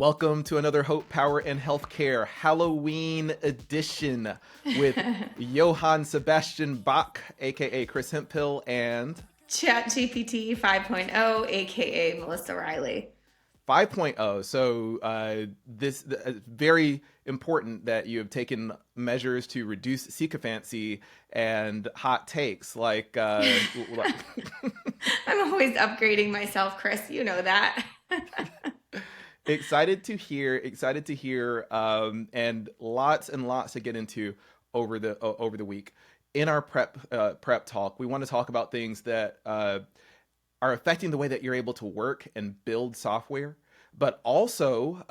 Welcome to another Hope, Power, and Healthcare Halloween edition with Johann Sebastian Bach, aka Chris Hemphill, and ChatGPT 5.0, aka Melissa Reilly. 5.0. So this very important that you have taken measures to reduce sycophancy and hot takes. I'm always upgrading myself, Chris. You know that. Excited to hear, and lots to get into over the week. In our prep talk, we want to talk about things that are affecting the way that you're able to work and build software. But also,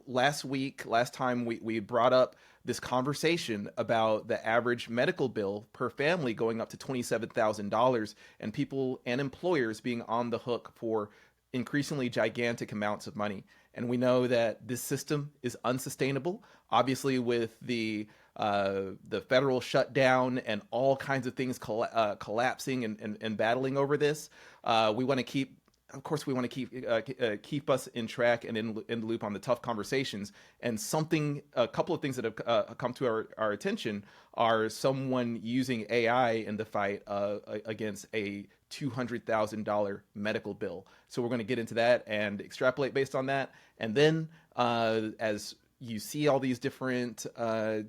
last time we brought up this conversation about the average medical bill per family going up to $27,000, and people and employers being on the hook for increasingly gigantic amounts of money. And we know that this system is unsustainable. Obviously, with the federal shutdown and all kinds of things collapsing and battling over this, we want to keep. Of course, we want to keep us in track and in the loop on the tough conversations. And a couple of things that have come to our attention are someone using AI in the fight against a $200,000 medical bill. So we're going to get into that and extrapolate based on that. And then as you see all these different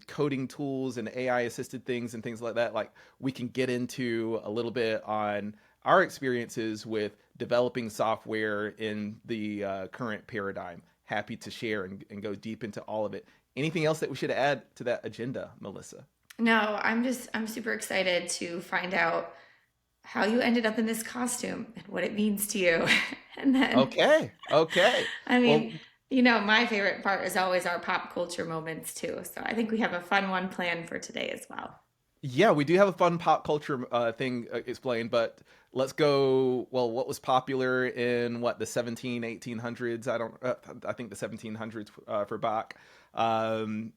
coding tools and AI assisted things and things like that, like we can get into a little bit on our experiences with developing software in the current paradigm. Happy to share and go deep into all of it. Anything else that we should add to that agenda, Melissa? No, I'm super excited to find out how you ended up in this costume and what it means to you. And then, Okay. I Well, mean, my favorite part is always our pop culture moments too. So I think we have a fun one planned for today as well. yeah, we do have a fun pop culture thing explained, but let's go. Well, what was popular in the 1800s? I think the 1700s for Bach. Um,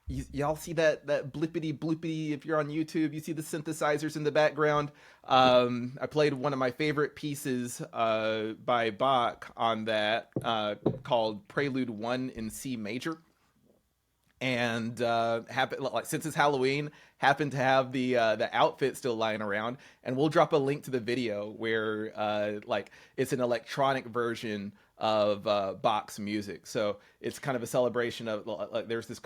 y'all see that blippity bloopity if you're on YouTube. You see the synthesizers in the background. I played one of my favorite pieces by Bach on that called Prelude 1 in C major, and since it's Halloween, happen to have the outfit still lying around, and we'll drop a link to the video where it's an electronic version of Bach's music. So it's kind of a celebration of there's this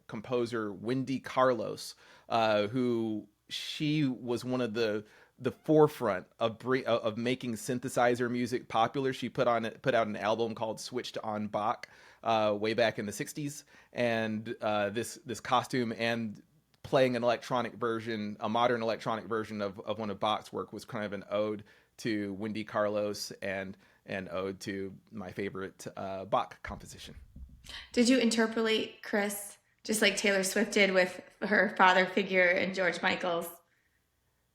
composer Wendy Carlos, who she was one of the forefront of making synthesizer music popular. She put out an album called Switched on Bach way back in the 60s, and this costume and playing a modern electronic version of one of Bach's work was kind of an ode to Wendy Carlos and an ode to my favorite Bach composition. Did you interpolate, Chris, just like Taylor Swift did with her father figure and George Michael's?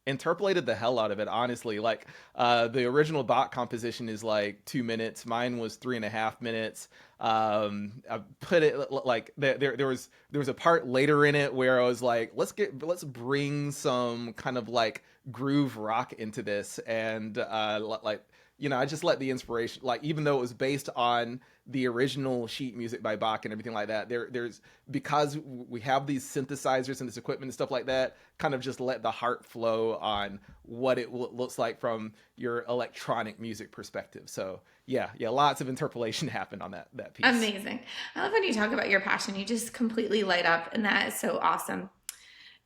Interpolated the hell out of it, honestly. The original Bach composition is like 2 minutes. Mine was 3.5 minutes. I put it there was a part later in it where I was like, let's bring some kind of like groove rock into this, and I just let the inspiration, like, even though it was based on the original sheet music by Bach and everything like that, there's because we have these synthesizers and this equipment and stuff like that, kind of just let the heart flow on what it looks like from your electronic music perspective. So yeah, lots of interpolation happened on that piece. Amazing. I love when you talk about your passion. You just completely light up, and that is so awesome.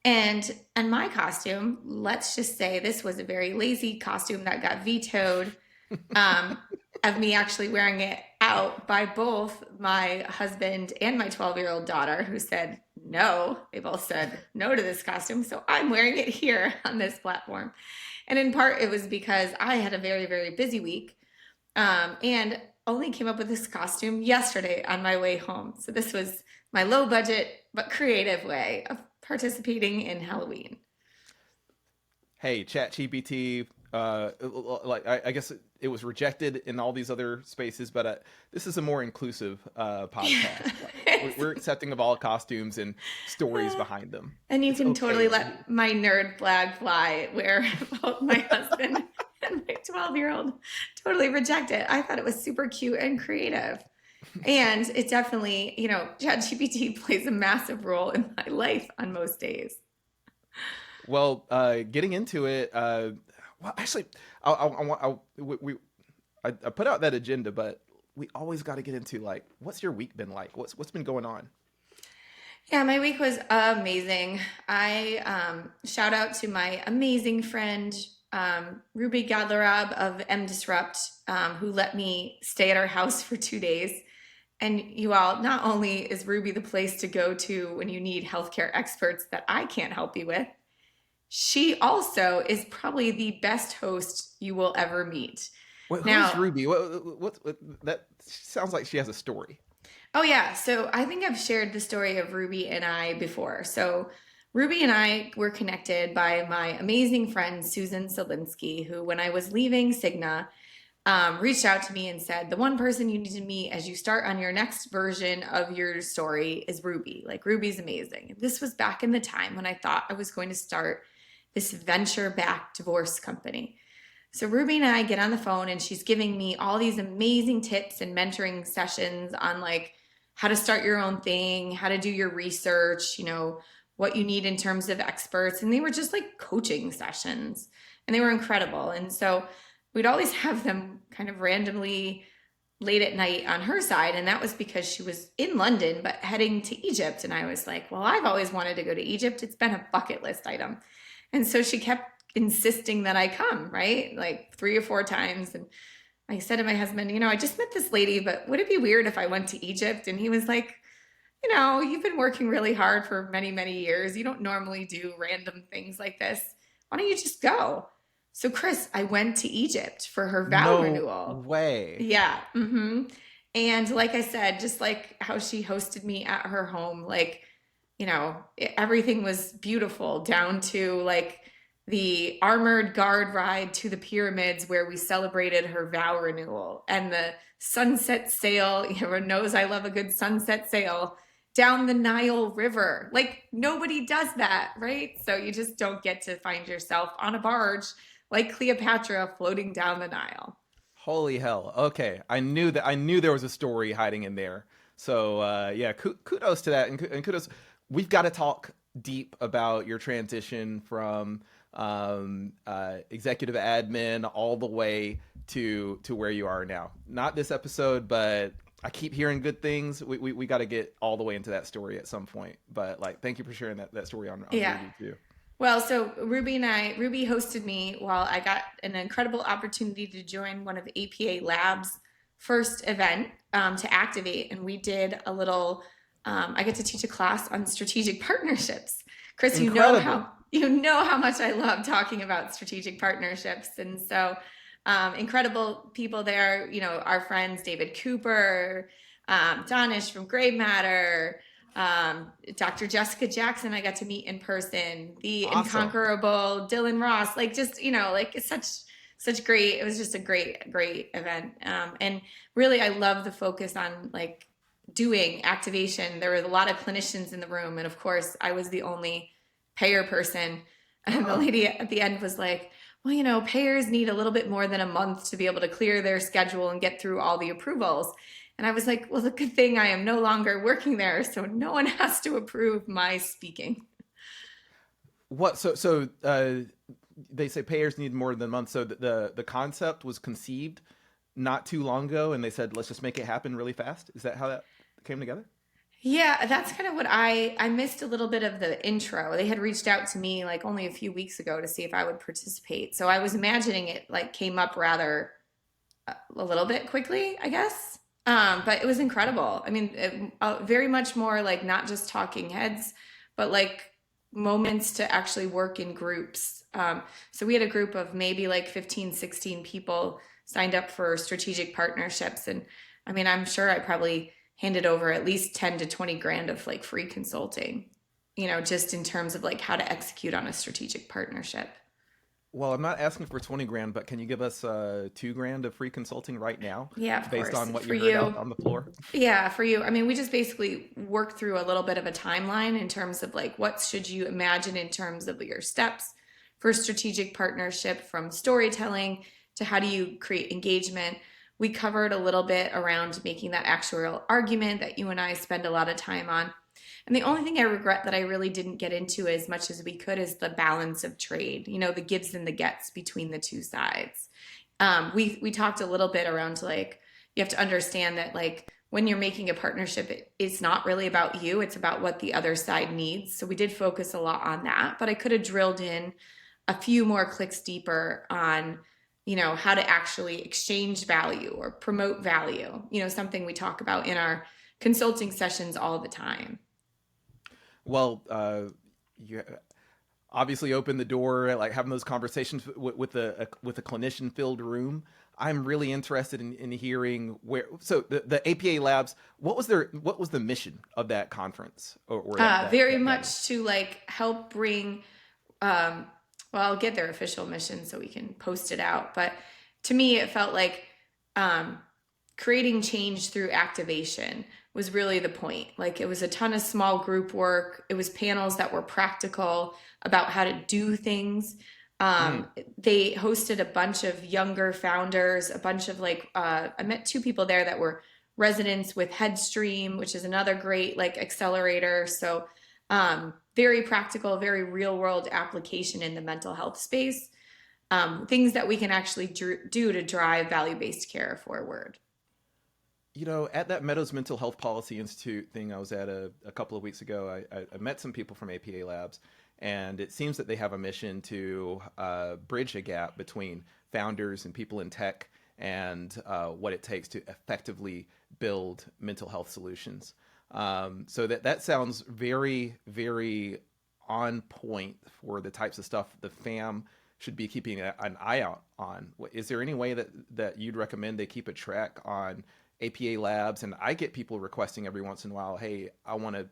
And my costume, let's just say this was a very lazy costume that got vetoed, um, of me actually wearing it out by both my husband and my 12-year-old daughter, who said no. They both said no to this costume. So I'm wearing it here on this platform. And in part, it was because I had a very, very busy week, and only came up with this costume yesterday on my way home. So this was my low budget but creative way of participating in Halloween. Hey, ChatGPT, I guess it was rejected in all these other spaces, but this is a more inclusive podcast. We're accepting of all costumes and stories behind them. And you It's can okay. totally let my nerd flag fly, where both my husband and my 12-year-old totally reject it. I thought it was super cute and creative. And it definitely, ChatGPT plays a massive role in my life on most days. Well, getting into it, well, actually, I put out that agenda, but we always got to get into like, what's your week been like? What's been going on? Yeah, my week was amazing. I shout out to my amazing friend Ruby Gadlarab of M Disrupt, who let me stay at our house for 2 days. And you all, not only is Ruby the place to go to when you need healthcare experts that I can't help you with, she also is probably the best host you will ever meet. Who's Now, Ruby? That sounds like she has a story. oh yeah, so I think I've shared the story of Ruby and I before. So Ruby and I were connected by my amazing friend Susan Solinsky, who, when I was leaving Cigna, reached out to me and said, the one person you need to meet as you start on your next version of your story is Ruby. Like, Ruby's amazing. This was back in the time when I thought I was going to start this venture backed divorce company. So Ruby and I get on the phone and she's giving me all these amazing tips and mentoring sessions on like how to start your own thing, how to do your research, what you need in terms of experts. And they were just like coaching sessions and they were incredible. And so we'd always have them kind of randomly late at night on her side. And that was because she was in London, but heading to Egypt. And I was like, well, I've always wanted to go to Egypt. It's been a bucket list item. And so she kept insisting that I come, right? Like 3 or 4 times. And I said to my husband, I just met this lady, but would it be weird if I went to Egypt? And he was like, you've been working really hard for many, many years. You don't normally do random things like this. Why don't you just go? So, Chris, I went to Egypt for her vow No renewal. way. Yeah. And like I said, just like how she hosted me at her home, like, everything was beautiful down to like the armored guard ride to the pyramids where we celebrated her vow renewal and the sunset sail. Everyone knows I love a good sunset sail down the Nile River. Like, nobody does that, right? So you just don't get to find yourself on a barge like Cleopatra floating down the Nile. Holy hell. Okay. I knew there was a story hiding in there. So yeah, kudos to that, and kudos. We've got to talk deep about your transition from executive admin all the way to where you are now. Not this episode, but I keep hearing good things. We got to get all the way into that story at some point. But like, thank you for sharing that story on Yeah. Ruby too. Well, so Ruby hosted me while I got an incredible opportunity to join one of APA Labs' first event to activate. And we did a little, I get to teach a class on strategic partnerships. Chris, you know Incredible. how you know how much I love talking about strategic partnerships. And so incredible people there, our friends David Cooper, Donish from Grey Matter, Dr. Jessica Jackson, I got to meet in person, the Awesome. incomparable Dylan Ross, like just, like it's such great, it was just a great event. And really, I love the focus on like doing activation. There were a lot of clinicians in the room. And of course, I was the only payer person. And the Oh. lady at the end was like, well, payers need a little bit more than a month to be able to clear their schedule and get through all the approvals. And I was like, well, the good thing I am no longer working there, so no one has to approve my speaking. What they say payers need more than a month. So the concept was conceived not too long ago, and they said let's just make it happen really fast. Is that how that came together? Yeah, that's kind of what I missed a little bit of the intro. They had reached out to me like only a few weeks ago to see if I would participate. So I was imagining it like came up rather a little bit quickly, I guess. But it was incredible. I mean, very much more like not just talking heads, but like moments to actually work in groups. So we had a group of maybe like 15, 16 people signed up for strategic partnerships. And I mean, I'm sure I probably handed over at least 10 to 20 grand of like free consulting, just in terms of like how to execute on a strategic partnership. Well, I'm not asking for 20 grand, but can you give us 2 grand of free consulting right now, Yeah, of based course. on what For you heard out you, on the floor? yeah, for you. I mean, we just basically work through a little bit of a timeline in terms of like what should you imagine in terms of your steps for strategic partnership, from storytelling to how do you create engagement. We covered a little bit around making that actuarial argument that you and I spend a lot of time on. And the only thing I regret that I really didn't get into as much as we could is the balance of trade, the gives and the gets between the two sides. We talked a little bit around like you have to understand that like when you're making a partnership, it's not really about you, it's about what the other side needs. So we did focus a lot on that, but I could have drilled in a few more clicks deeper on how to actually exchange value or promote value, something we talk about in our consulting sessions all the time. Well, you obviously open the door, like having those conversations with a clinician filled room. I'm really interested in hearing where. So the APA Labs, what was the mission of that conference or Very that gathering? much to like help bring um, well, I'll get their official mission so we can post it out. But to me, it felt like um, creating change through activation was really the point. Like it was a ton of small group work. It was panels that were practical about how to do things. Mm. They hosted a bunch of younger founders, a bunch of like, I met two people there that were residents with Headstream, which is another great like accelerator. So very practical, very real world application in the mental health space. Things that we can actually do to drive value based care forward. At that Meadows Mental Health Policy Institute thing I was at a couple of weeks ago, I met some people from APA Labs, and it seems that they have a mission to bridge a gap between founders and people in tech and what it takes to effectively build mental health solutions. So that sounds very, very on point for the types of stuff the fam should be keeping an eye out on. Is there any way that you'd recommend they keep a track on APA Labs? And I get people requesting every once in a while, hey, I want to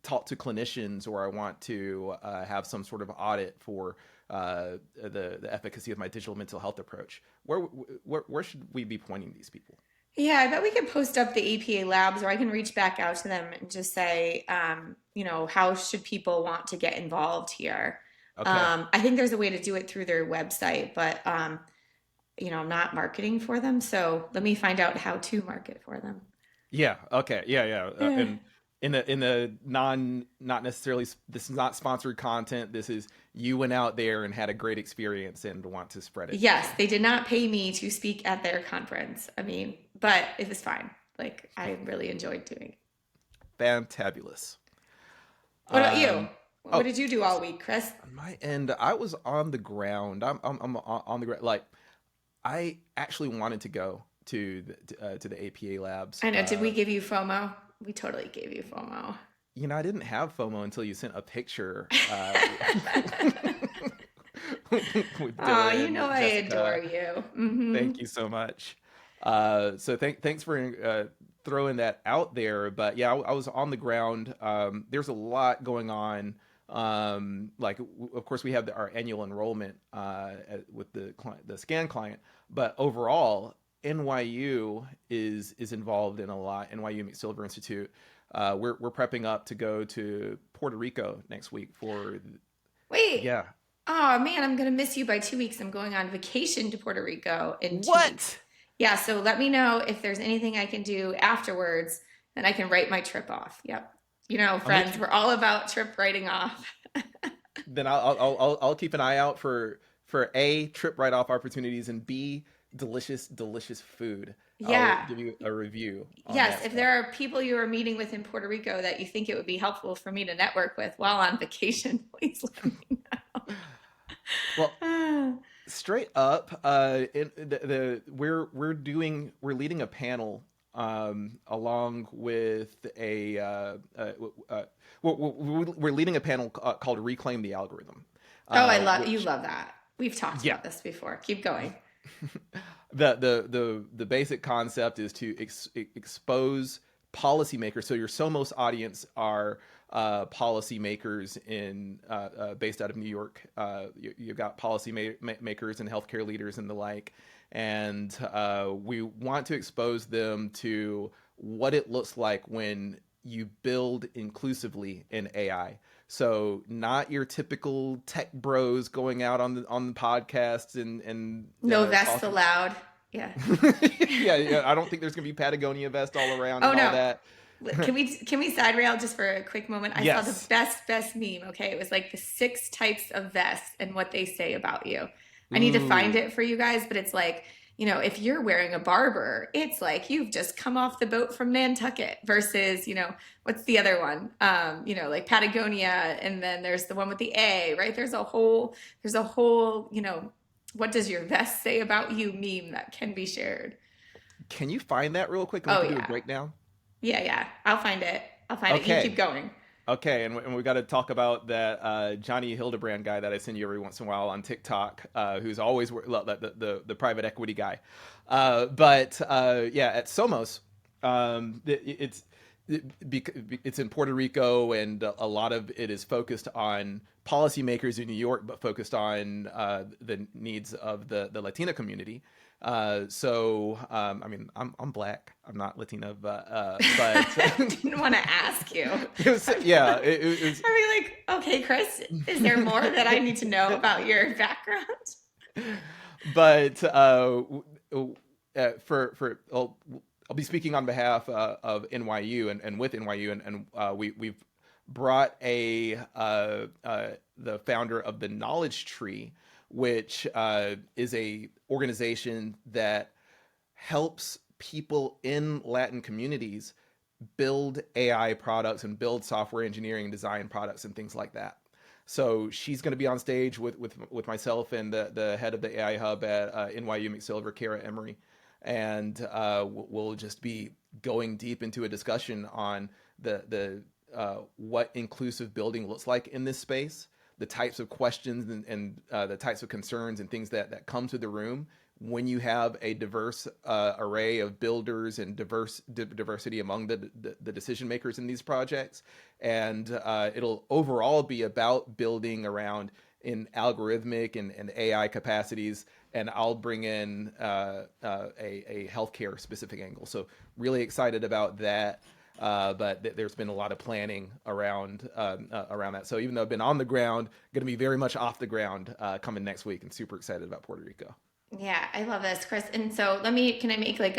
talk to clinicians, or I want to have some sort of audit for the efficacy of my digital mental health approach. Where should we be pointing these people? Yeah, I bet we could post up the APA labs, or I can reach back out to them and just say, how should people want to get involved here? Okay. I think there's a way to do it through their website, but I'm not marketing for them, so let me find out how to market for them. Yeah. Okay. Yeah. Yeah. Yeah. And in the not necessarily, this is not sponsored content. This is you went out there and had a great experience and want to spread it. Yes, they did not pay me to speak at their conference. I mean, but it was fine. Like I really enjoyed doing it. Fantabulous. What about you? Um, What oh, did you do all week, Chris? on my end, I was on the ground. I'm on the ground. Like I actually wanted to go to the APA Labs. I know. Did we give you FOMO? We totally gave you FOMO. I didn't have FOMO until you sent a picture with Oh, you Dylan, know with I adore Jessica. you. Hmm. Thank you so much. So thanks for throwing that out there. But yeah, I was on the ground. There's a lot going on. Like of course we have our annual enrollment with the scan client, but overall NYU is involved in a lot. NYU McSilver Institute. We're prepping up to go to Puerto Rico next week for Wait. yeah. Oh man, I'm gonna miss you by 2 weeks. I'm going on vacation to Puerto Rico in 2 weeks. What? Yeah, so let me know if there's anything I can do afterwards, then I can write my trip off. Yep. I'll make Friends, you. we're all about trip writing off. Then I'll keep an eye out for A, trip write off opportunities, and B, delicious food. I'll Yeah. give you a review on Yes, that if stuff. there are people you are meeting with in Puerto Rico that you think it would be helpful for me to network with while on vacation, please let me Well, know. straight up, we're leading a panel along with we're leading a panel called Reclaim the Algorithm, Oh, I love you which love that. We've talked yeah. about this before. Keep going. The basic concept is to expose policymakers. So your Somos audience are policymakers in based out of New York. You've got makers and healthcare leaders and the like, and we want to expose them to what it looks like when you build inclusively in AI. So not your typical tech bros going out on the podcasts and No vests talking. allowed. Yeah. Yeah, yeah. I don't think there's gonna be Patagonia vest all around Oh and all no. that. Can we side rail just for a quick moment? I saw the Yes. best meme. Okay, it was like the 6 types of vests and what they say about you. I need to find Ooh. it for you guys, but it's like, if you're wearing a barber, it's like you've just come off the boat from Nantucket versus, what's the other one? Like Patagonia, and then there's the one with the A, right? There's a whole, what does your vest say about you meme that can be shared. Can you find that real quick and we Oh can do a yeah. breakdown? Yeah, yeah. I'll find it. I'll find it. You keep Okay. going. Okay, and we got to talk about that Johnny Hildebrand guy that I send you every once in a while on TikTok, who's always the private equity guy. But yeah, at Somos, it's in Puerto Rico, and a lot of it is focused on policymakers in New York, but focused on the needs of the Latina community. I mean, I'm black. I'm not Latina, but I didn't want to ask you. it was, yeah, it was. I'd be like, okay, Chris, is there more that I need to know about your background? But for I'll be speaking on behalf of NYU and with NYU, and we've brought the founder of the Knowledge Tree, which is a organization that helps people in Latin communities build AI products and build software engineering and design products and things like that. So she's going to be on stage with myself and the head of the AI hub at NYU McSilver, Kara Emery, and we'll just be going deep into a discussion on the what inclusive building looks like in this space, the types of questions and the types of concerns and things that come to the room when you have a diverse array of builders and diversity among the decision makers in these projects. And it'll overall be about building around in algorithmic and AI capacities. And I'll bring in a healthcare specific angle. So really excited about that. But there's been a lot of planning around that. So even though I've been on the ground, going to be very much off the ground coming next week, and super excited about Puerto Rico. Yeah, I love this, Chris. And so can I make like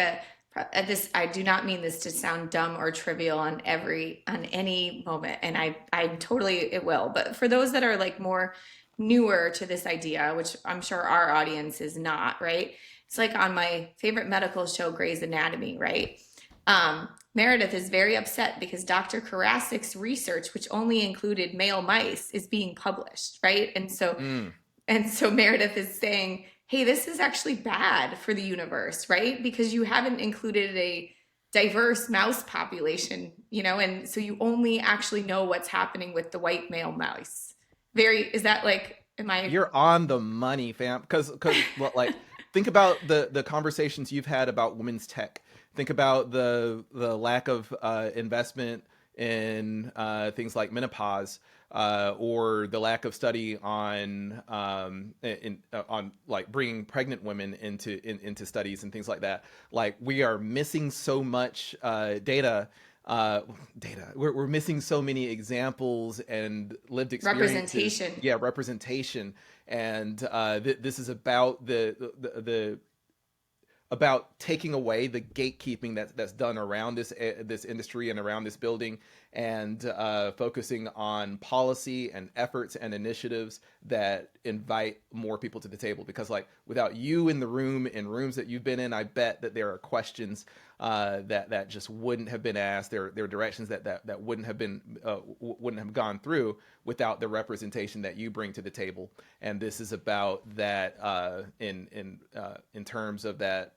this, I do not mean this to sound dumb or trivial on any moment. And I totally, it will. But for those that are like more newer to this idea, which I'm sure our audience is not, right? It's like on my favorite medical show, Grey's Anatomy, right? Meredith is very upset because Dr. Karasik's research, which only included male mice, is being published, right? Mm. And so Meredith is saying, hey, this is actually bad for the universe, right? Because you haven't included a diverse mouse population, and so you only actually know what's happening with the white male mouse. Is that like, am I? You're on the money, fam. Because well, like think about the conversations you've had about women's tech. Think about the lack of investment in things like menopause, or the lack of study on like bringing pregnant women into studies and things like that. Like we are missing so much data. We're missing so many examples and lived experiences. Representation. Yeah, representation. And this is about the about taking away the gatekeeping that's done around this industry and around this building, and focusing on policy and efforts and initiatives that invite more people to the table. Because like without you in the room, in rooms that you've been in, I bet that there are questions that just wouldn't have been asked. There are directions that wouldn't have gone through without the representation that you bring to the table. And this is about that in terms of that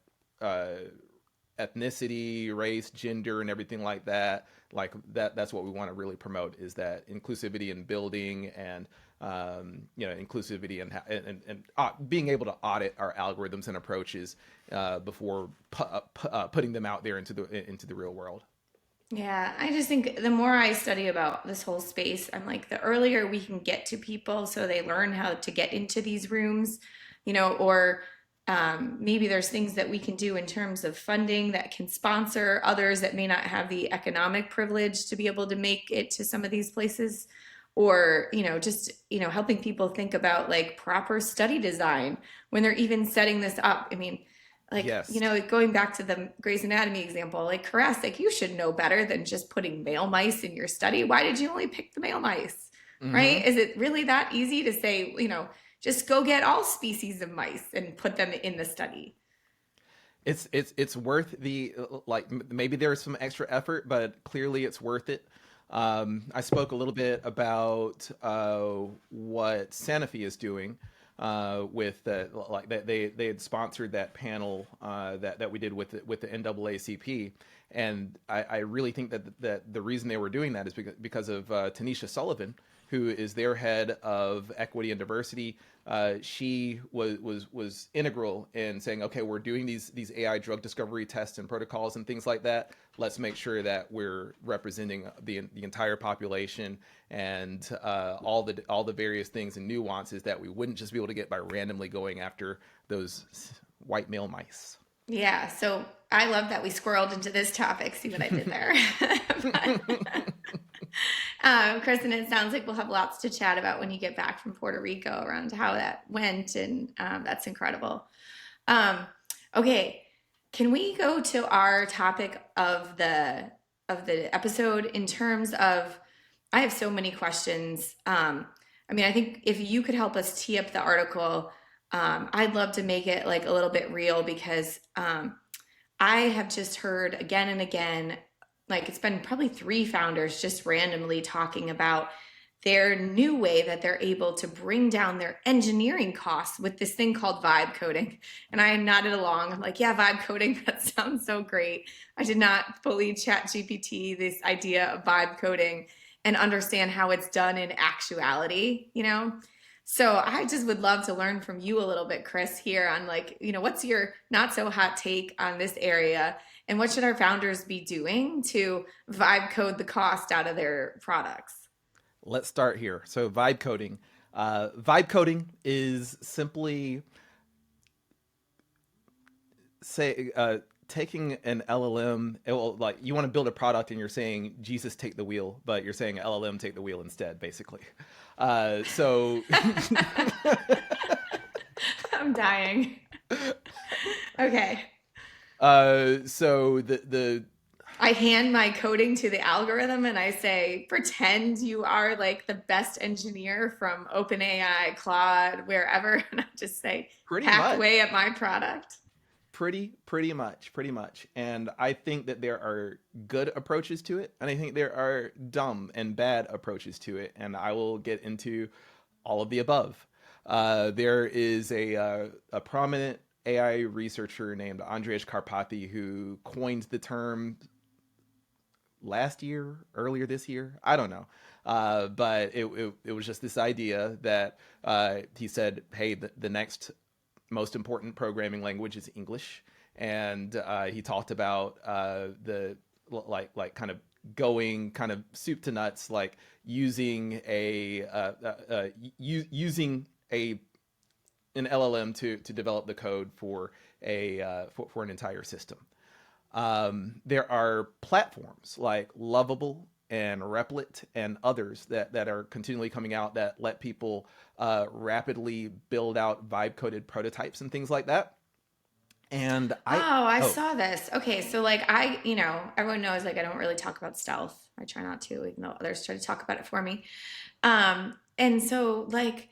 ethnicity, race, gender, and everything like that. Like that's what we want to really promote, is that inclusivity in building, and inclusivity and being able to audit our algorithms and approaches before putting them out there into the real world. Yeah, I just think the more I study about this whole space, I'm like, the earlier we can get to people so they learn how to get into these rooms, or maybe there's things that we can do in terms of funding that can sponsor others that may not have the economic privilege to be able to make it to some of these places, or just helping people think about like proper study design when they're even setting this up. I mean, Like, Yes. going back to the Grey's Anatomy example, like caress, like you should know better than just putting male mice in your study. Why did you only pick the male mice? Hmm. Right? Is it really that easy to say, just go get all species of mice and put them in the study? It's worth the like maybe there's some extra effort, but clearly it's worth it. I spoke a little bit about what Sanofi is doing with like they had sponsored that panel that we did with the NAACP, and I really think that the reason they were doing that is because of Tanisha Sullivan, who is their head of equity and diversity. She was integral in saying, okay, we're doing these AI drug discovery tests and protocols and things like that. Let's make sure that we're representing the entire population and all the various things and nuances that we wouldn't just be able to get by randomly going after those white male mice. Yeah, so I love that we squirreled into this topic. See what I did there? Kristen, it sounds like we'll have lots to chat about when you get back from Puerto Rico around how that went, and that's incredible. Um, okay, can we go to our topic of the episode in terms of? I have so many questions. I mean, I think if you could help us tee up the article, I'd love to make it like a little bit real because I have just heard again and again, like it's been probably three founders just randomly talking about their new way that they're able to bring down their engineering costs with this thing called vibe coding. And I nodded along. I'm like, yeah, vibe coding, that sounds so great. I did not fully chat GPT this idea of vibe coding and understand how it's done in actuality. So I just would love to learn from you a little bit, Chris, here on like, what's your not so hot take on this area and what should our founders be doing to vibe code the cost out of their products? Let's start here. So vibe coding. Vibe coding is simply say taking an LLM. Like you want to build a product and you're saying Jesus take the wheel, but you're saying LLM take the wheel instead, basically. So I'm dying. Okay. so the I hand my coding to the algorithm and I say, pretend you are like the best engineer from OpenAI, Claude, wherever. And I just say, pretty hack much away at my product. pretty much, and I think that there are good approaches to it, and I think there are dumb and bad approaches to it, and I will get into all of the above. There is a prominent AI researcher named Andrej Karpathy who coined the term last year, earlier this year, I don't know. But it was just this idea that he said, hey, the next most important programming language is English, and he talked about the kind of going kind of soup to nuts, like using using a an LLM to develop the code for for an entire system. There are platforms like Lovable and Replit and others that are continually coming out that let people rapidly build out vibe coded prototypes and things like that. And Oh, I oh, saw this. Okay, so like everyone knows like I don't really talk about stealth. I try not to, even though others try to talk about it for me. And so like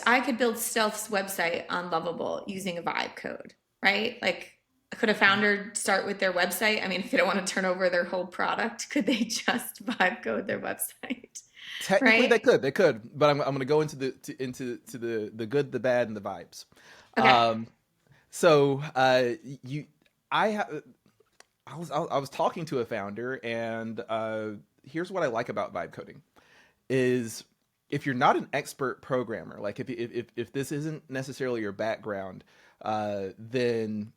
I could build Stealth's website on Lovable using a vibe code, right? Like, could a founder start with their website? I mean, if they don't want to turn over their whole product, could they just vibe code their website, technically right? they could, but I'm going to go into the good, the bad, and the vibes. Okay. Um, so you, I have. I was talking to a founder, and here's what I like about vibe coding: is if you're not an expert programmer, like if this isn't necessarily your background, then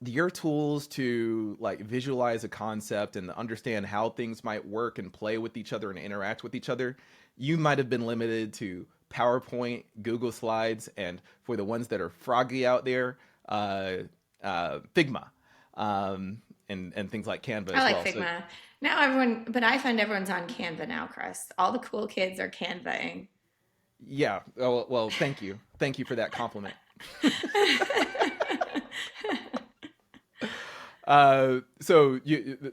your tools to like visualize a concept and understand how things might work and play with each other and interact with each other, you might have been limited to PowerPoint, Google Slides, and for the ones that are froggy out there, Figma, and things like Canva I as like well. So Figma. Now but I find everyone's on Canva now, Chris. All the cool kids are Canvaing. yeah, well, thank you for that compliment. So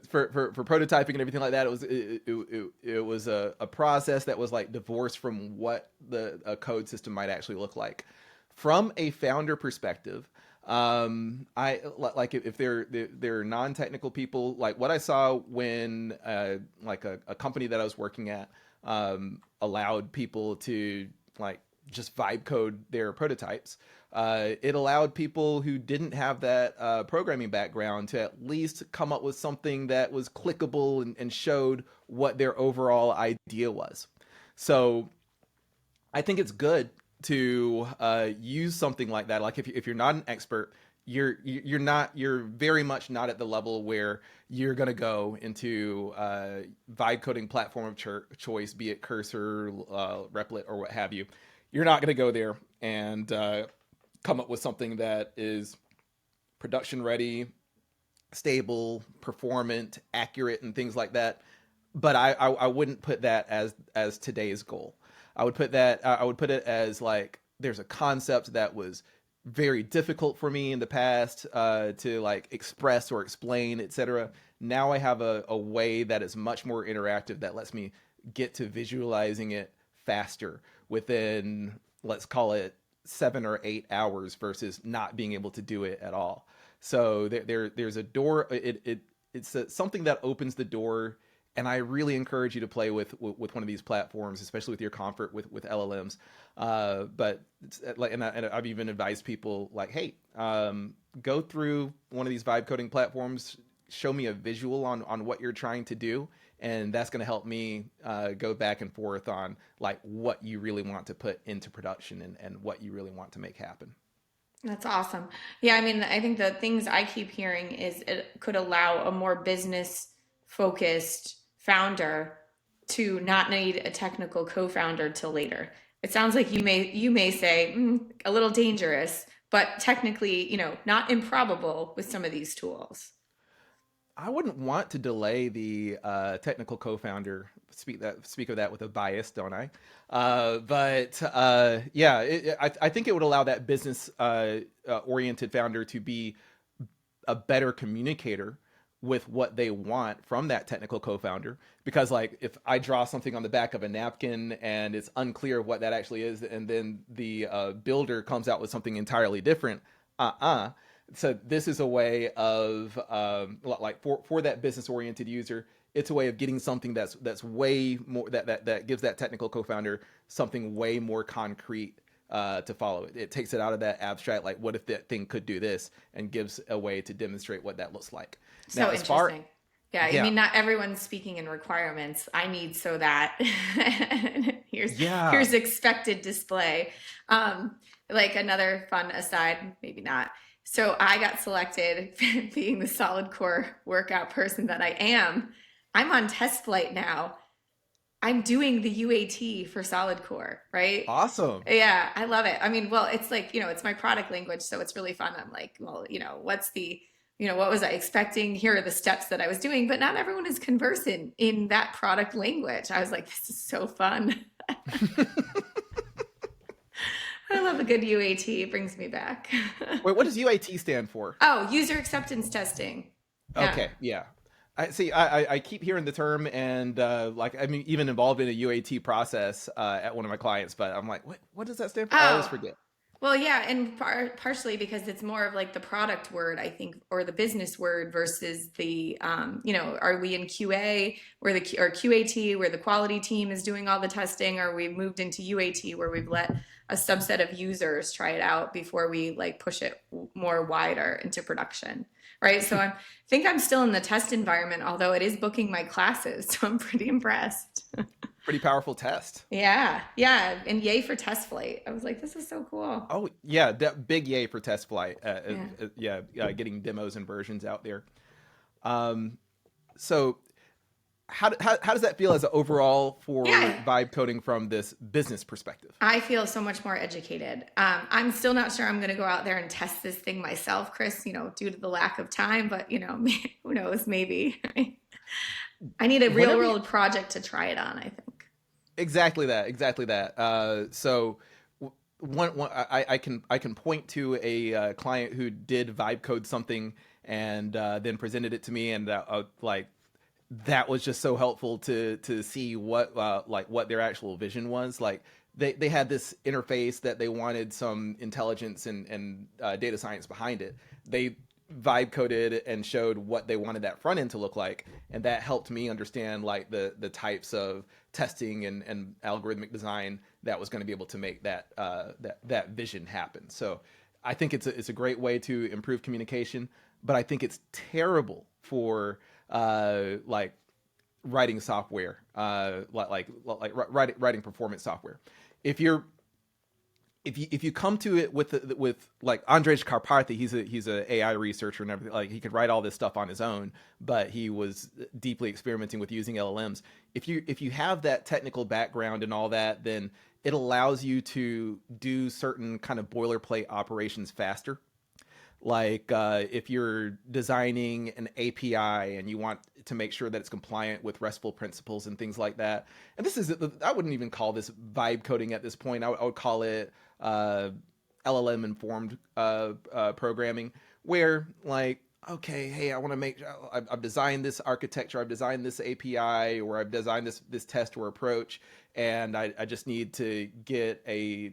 for prototyping and everything like that, it was a process that was like divorced from what the a code system might actually look like. From a founder perspective, I like if they're non-technical people, like what I saw when like a company that I was working at allowed people to like just vibe code their prototypes. It allowed people who didn't have that programming background to at least come up with something that was clickable and showed what their overall idea was. So I think it's good to use something like that. Like if you're not an expert, you're very much not at the level where you're gonna go into vibe coding platform of choice, be it Cursor, Replit, or what have you. You're not gonna go there and come up with something that is production ready, stable, performant, accurate, and things like that. But I wouldn't put that as today's goal. I would put it as like there's a concept that was very difficult for me in the past to like express or explain, etc. Now I have a way that is much more interactive that lets me get to visualizing it faster within, let's call it 7 or 8 hours versus not being able to do it at all. So there's a door. It's something that opens the door, and I really encourage you to play with one of these platforms, especially with your comfort with LLMs. But like, and I've even advised people like, hey, go through one of these vibe coding platforms, show me a visual on what you're trying to do, and that's going to help me go back and forth on like what you really want to put into production and what you really want to make happen. That's awesome. Yeah, I mean, I think the things I keep hearing is it could allow a more business focused founder to not need a technical co-founder till later. It sounds like you may say a little dangerous, but technically, not improbable with some of these tools. I wouldn't want to delay the technical co-founder. Speak of that with a bias, don't I? But yeah, I think it would allow that business oriented founder to be a better communicator with what they want from that technical co-founder, because like if I draw something on the back of a napkin and it's unclear what that actually is, and then the builder comes out with something entirely different, uh-uh so this is a way of like for that business oriented user, it's a way of getting something that's way more that gives that technical co-founder something way more concrete to follow. It takes it out of that abstract, like what if that thing could do this, and gives a way to demonstrate what that looks like. Now, So as far interesting. Yeah, I yeah, mean, not everyone's speaking in requirements. I need so that here's yeah, here's expected display. Um, like another fun aside, maybe not. So I got selected, being the solid core workout person that I am. I'm on test flight now. I'm doing the UAT for solid core, right? awesome. Yeah, I love it. I mean, well, it's like, it's my product language, so it's really fun. I'm like, well, what was I expecting? Here are the steps that I was doing, but not everyone is conversant in that product language. I was like, this is so fun. I love a good UAT. It brings me back. Wait, what does UAT stand for? Oh, user acceptance testing. Yeah. Okay, yeah. I see. I keep hearing the term, and like I mean, even involved in a UAT process at one of my clients, but I'm like, what does that stand for? I always Oh, forget. well, yeah, and partially because it's more of like the product word, I think, or the business word versus the, are we in QA where or QAT where the quality team is doing all the testing, or we moved into UAT where we've let a subset of users try it out before we like push it more wider into production, right? So think I'm still in the test environment, although it is booking my classes, so I'm pretty impressed. Pretty powerful test. Yeah, yeah, and yay for test flight. I was like, this is so cool. Oh yeah, big yay for test flight. Yeah. Yeah, getting demos and versions out there. Um, so how does that feel as an overall for Yeah, vibe coding from this business perspective? I feel so much more educated. I'm still not sure I'm going to go out there and test this thing myself, Chris, due to the lack of time, but who knows, maybe. I need a real Whenever you world project to try it on, I think. exactly that. So one I can point to a client who did vibe code something, and then presented it to me, and like that was just so helpful to see what like what their actual vision was. Like they had this interface that they wanted some intelligence and data science behind it. They vibe coded and showed what they wanted that front end to look like, and that helped me understand like the types of testing and algorithmic design that was going to be able to make that vision happen. So I think it's a great way to improve communication, but I think it's terrible for like writing software, writing performance software. If you're if you come to it with like Andrej Karpathy, he's a AI researcher and everything. Like he could write all this stuff on his own, but he was deeply experimenting with using LLMs. If you have that technical background and all that, then it allows you to do certain kind of boilerplate operations faster. Like if you're designing an API and you want to make sure that it's compliant with RESTful principles and things like that. And this is, I wouldn't even call this vibe coding at this point. I would call it uh, LLM informed programming, where like, okay, hey, I want to make, I've designed this architecture, I've designed this API, or I've designed this test or approach, and I just need to get a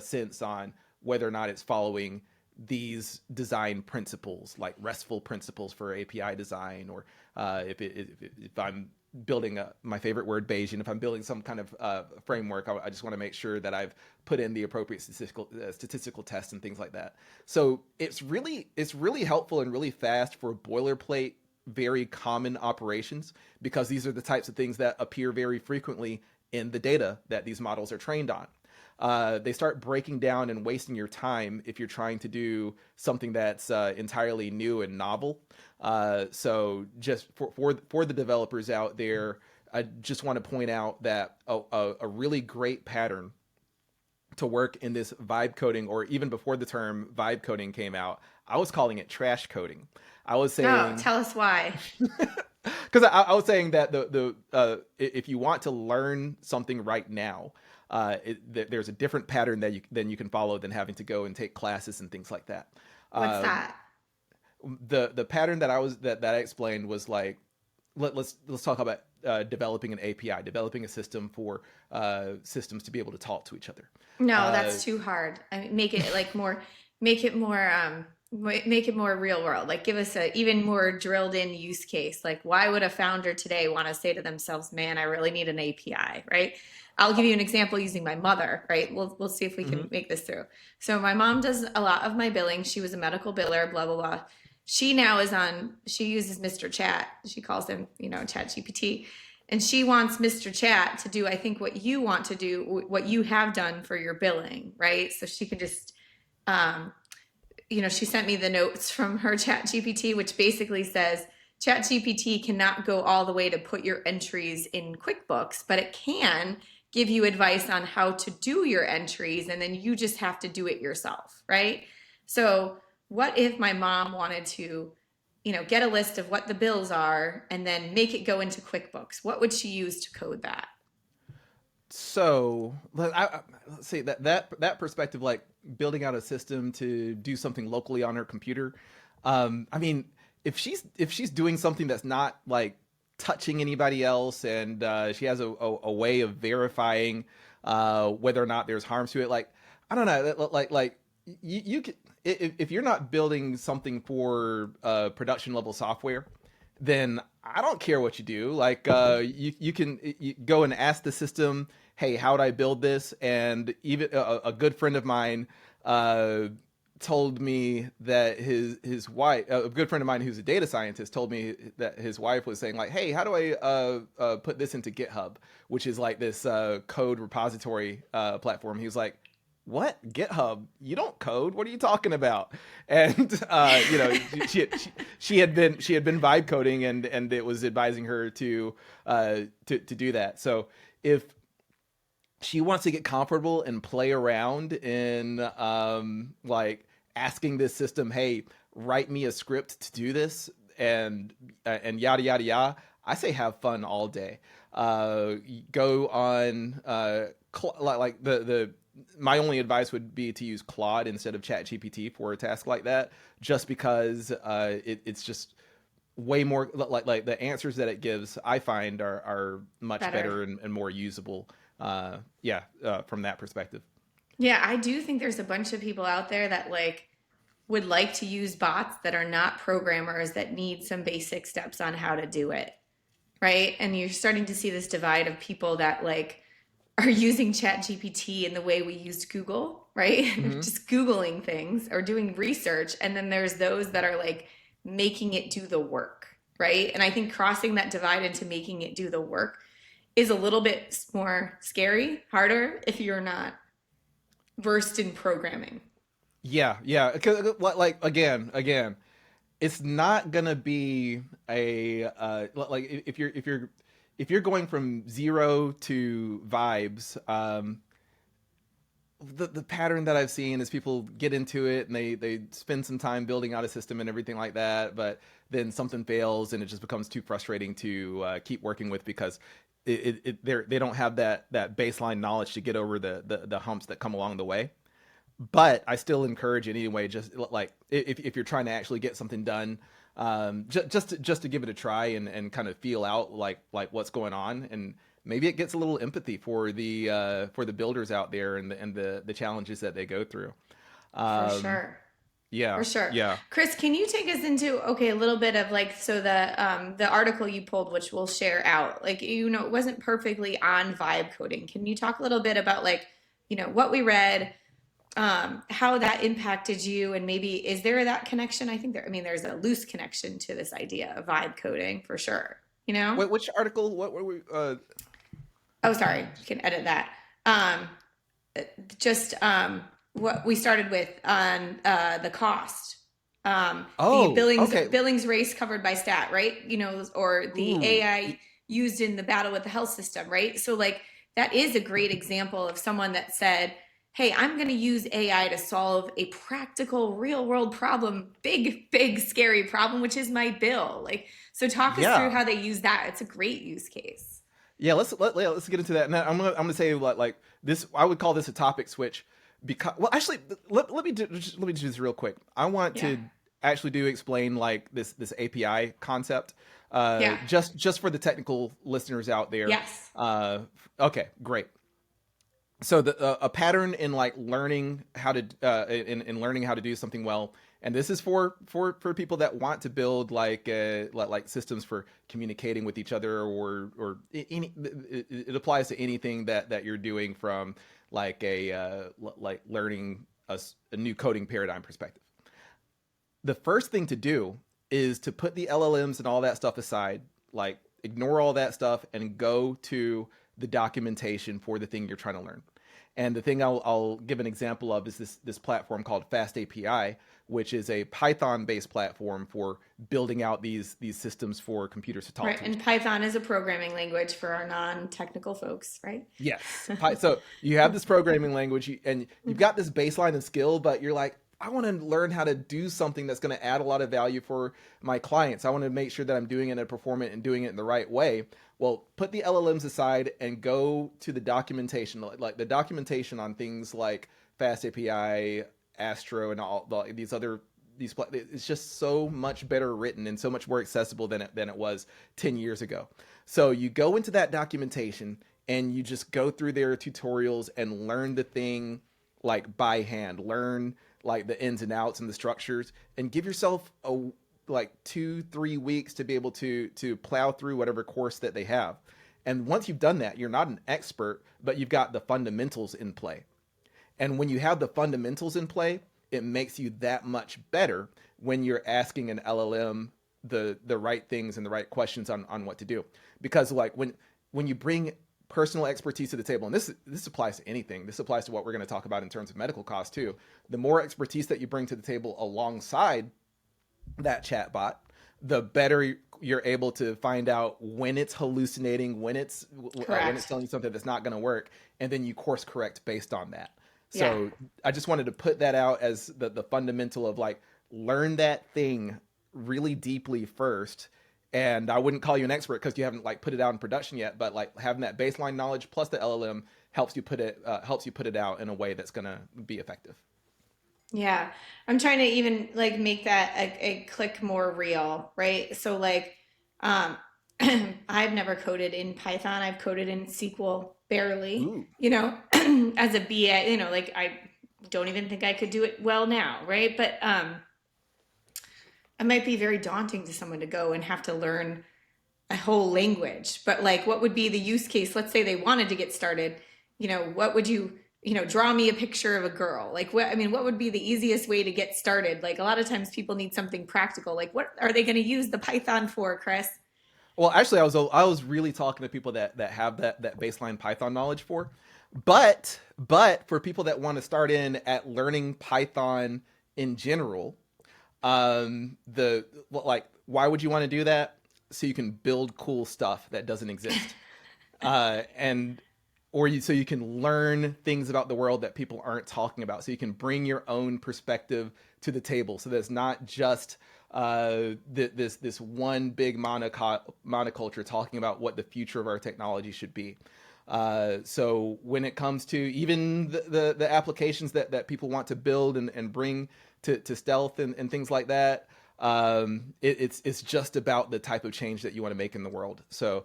sense on whether or not it's following these design principles, like RESTful principles for API design, or if I'm building my favorite word, Bayesian, if I'm building some kind of framework, I just want to make sure that I've put in the appropriate statistical tests and things like that. So it's really helpful and really fast for boilerplate, very common operations, because these are the types of things that appear very frequently in the data that these models are trained on. They start breaking down and wasting your time if you're trying to do something that's entirely new and novel. So just for the developers out there, I just want to point out that a really great pattern to work in this vibe coding, or even before the term vibe coding came out, I was calling it trash coding. I was No, saying, tell us why. because I was saying that if you want to learn something right now, there's a different pattern than you can follow than having to go and take classes and things like that. What's Uh, that? the pattern that I explained was like, let's talk about developing an API, developing a system for systems to be able to talk to each other. No, Uh, that's too hard. I mean, make it like more, make it more, make it more real world. Like, give us a even more drilled in use case. Like, why would a founder today want to say to themselves, "Man, I really need an API," right? I'll give you an example using my mother, right? We'll see if we can mhm. make this through. So my mom does a lot of my billing. She was a medical biller, blah blah blah. She now is on. She uses Mr. Chat. She calls him, Chat GPT, and she wants Mr. Chat to do, I think, what you want to do, what you have done for your billing, right? So she can just, um, she sent me the notes from her Chat GPT, which basically says Chat GPT cannot go all the way to put your entries in QuickBooks, but it can give you advice on how to do your entries, and then you just have to do it yourself, right? So what if my mom wanted to, get a list of what the bills are and then make it go into QuickBooks? What would she use to code that? So let's see that perspective, like building out a system to do something locally on her computer. I mean, if she's doing something that's not like touching anybody else, and she has a way of verifying whether or not there's harms to it, like I don't know, like you can, if you're not building something for production level software, then I don't care what you do. Like you can go and ask the system, "Hey, how would I build this?" And even a good friend of mine uh, told me that his wife, a good friend of mine who's a data scientist, told me that his wife was saying like, "Hey, how do I put this into GitHub, which is like this code repository platform?" He was like, "What, GitHub? You don't code. What are you talking about?" And she had been vibe coding, and it was advising her to do that. So if she wants to get comfortable and play around in like asking this system, "Hey, write me a script to do this," and yada yada yada, I say have fun all day. Go on like my only advice would be to use Claude instead of ChatGPT for a task like that, just because it's just way more like the answers that it gives. I find are much Better. better and more usable. From that perspective. Yeah, I do think there's a bunch of people out there that like would like to use bots that are not programmers that need some basic steps on how to do it, right? And you're starting to see this divide of people that like are using ChatGPT in the way we used Google, right? Hmm. Just Googling things or doing research. And then there's those that are like making it do the work, right? And I think crossing that divide into making it do the work is a little bit more scary, harder if you're not versed in programming. Yeah, yeah. 'Cause, like again, it's not gonna be a like if you're going from zero to vibes. The pattern that I've seen is people get into it and they spend some time building out a system and everything like that, but then something fails and it just becomes too frustrating to keep working with because they don't have that baseline knowledge to get over the humps that come along the way. But I still encourage it anyway. Just like if you're trying to actually get something done, just to give it a try and kind of feel out like what's going on, and maybe it gets a little empathy for the builders out there and the challenges that they go through. For Um, sure. For yeah, sure. yeah, Chris, can you take us into okay, a little bit of like so the article you pulled, which we'll share out, like it wasn't perfectly on vibe coding. Can you talk a little bit about like, what we read, how that impacted you, and maybe is there that connection? I think there's a loose connection to this idea of vibe coding for sure, you know? Wait, which article? What were we? Oh, sorry, you can edit that. Um, just what we started with on the cost, the Oh, billings okay. billings race covered by stat, right? Or the Ooh, AI used in the battle with the health system, right? So like that is a great example of someone that said, "Hey, I'm going to use AI to solve a practical, real world problem, big, scary problem, which is my bill." Like, so talk us through yeah. how they use that. It's a great use case. Yeah, let's get into that. Now, I'm gonna say like this. I would call this a topic switch because well, actually, let me do this real quick. I want Yeah, to actually do explain like this API concept, yeah, just for the technical listeners out there. yes. Uh, okay, great. So a pattern in like learning how to in learning how to do something well, and this is for people that want to build like systems for communicating with each other or any it applies to anything that you're doing from like like learning a new coding paradigm perspective. The first thing to do is to put the LLMs and all that stuff aside, like ignore all that stuff and go to the documentation for the thing you're trying to learn. And the thing I'll give an example of is this platform called Fast API, which is a Python-based platform for building out these systems for computers to talk Right. to each And other. Python is a programming language for our non-technical folks, right? Yes. So you have this programming language and you've got this baseline of skill, but you're like, I want to learn how to do something that's going to add a lot of value for my clients. I want to make sure that I'm doing it and performant and doing it in the right way. Well, put the LLMs aside and go to the documentation, like the documentation on things like Fast API, Astro, and all these other it's just so much better written and so much more accessible than it was 10 years ago. So you go into that documentation and you just go through their tutorials and learn the thing like by hand, learn like the ins and outs and the structures, and give yourself a like 2-3 weeks to be able to plow through whatever course that they have. And once you've done that, you're not an expert, but you've got the fundamentals in play. And when you have the fundamentals in play, it makes you that much better when you're asking an LLM the right things and the right questions on what to do. Because like when you bring personal expertise to the table, and this applies to anything. This applies to what we're going to talk about in terms of medical costs too. The more expertise that you bring to the table alongside that chatbot, the better you're able to find out when it's hallucinating, when it's Correct. telling you something that's not going to work, and then you course correct based on that. Yeah. So I just wanted to put that out as the fundamental of like learn that thing really deeply first. And I wouldn't call you an expert because you haven't like put it out in production yet, but like having that baseline knowledge plus the LLM helps you put it out in a way that's going to be effective. Yeah. I'm trying to even like make that a click more real, right? So like um I've never coded in Python. I've coded in SQL barely, Ooh. as a BA, like I don't even think I could do it well now, right? But it might be very daunting to someone to go and have to learn a whole language. But like, what would be the use case? Let's say they wanted to get started. What would draw me a picture of a girl? Like, what would be the easiest way to get started? Like, a lot of times people need something practical. Like, what are they going to use the Python for, Chris? Well, actually, I was really talking to people that have that baseline Python knowledge for, but for people that want to start in at learning Python in general, the like why would you want to do that? So you can build cool stuff that doesn't exist, and so you can learn things about the world that people aren't talking about. So you can bring your own perspective to the table. So there's not just this one big monoculture talking about what the future of our technology should be. So when it comes to even the applications that people want to build and bring to stealth and things like that, it's just about the type of change that you want to make in the world. So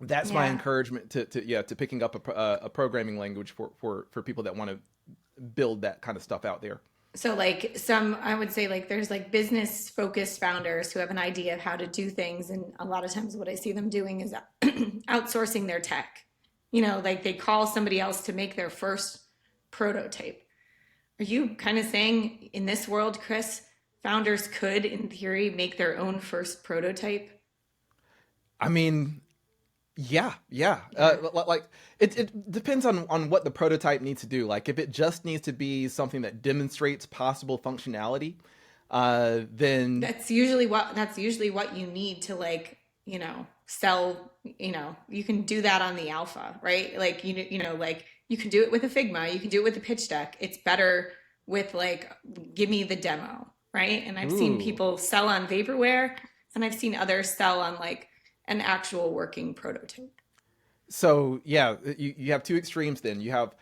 that's my Yeah. encouragement to picking up a programming language for people that want to build that kind of stuff out there. So like I would say like there's like business focused founders who have an idea of how to do things. And a lot of times what I see them doing is outsourcing their tech. Like they call somebody else to make their first prototype. Are you kind of saying in this world, Chris, founders could, in theory, make their own first prototype? I mean, yeah, yeah. Yeah. Like it depends on what the prototype needs to do. Like if it just needs to be something that demonstrates possible functionality, then That's usually what you need to like, sell, you can do that on the alpha, right? Like like you can do it with a Figma, you can do it with a pitch deck. It's better with like give me the demo, right? And I've seen ooh. people sell on vaporware and I've seen others sell on like an actual working prototype. So yeah, you have two extremes. Then you have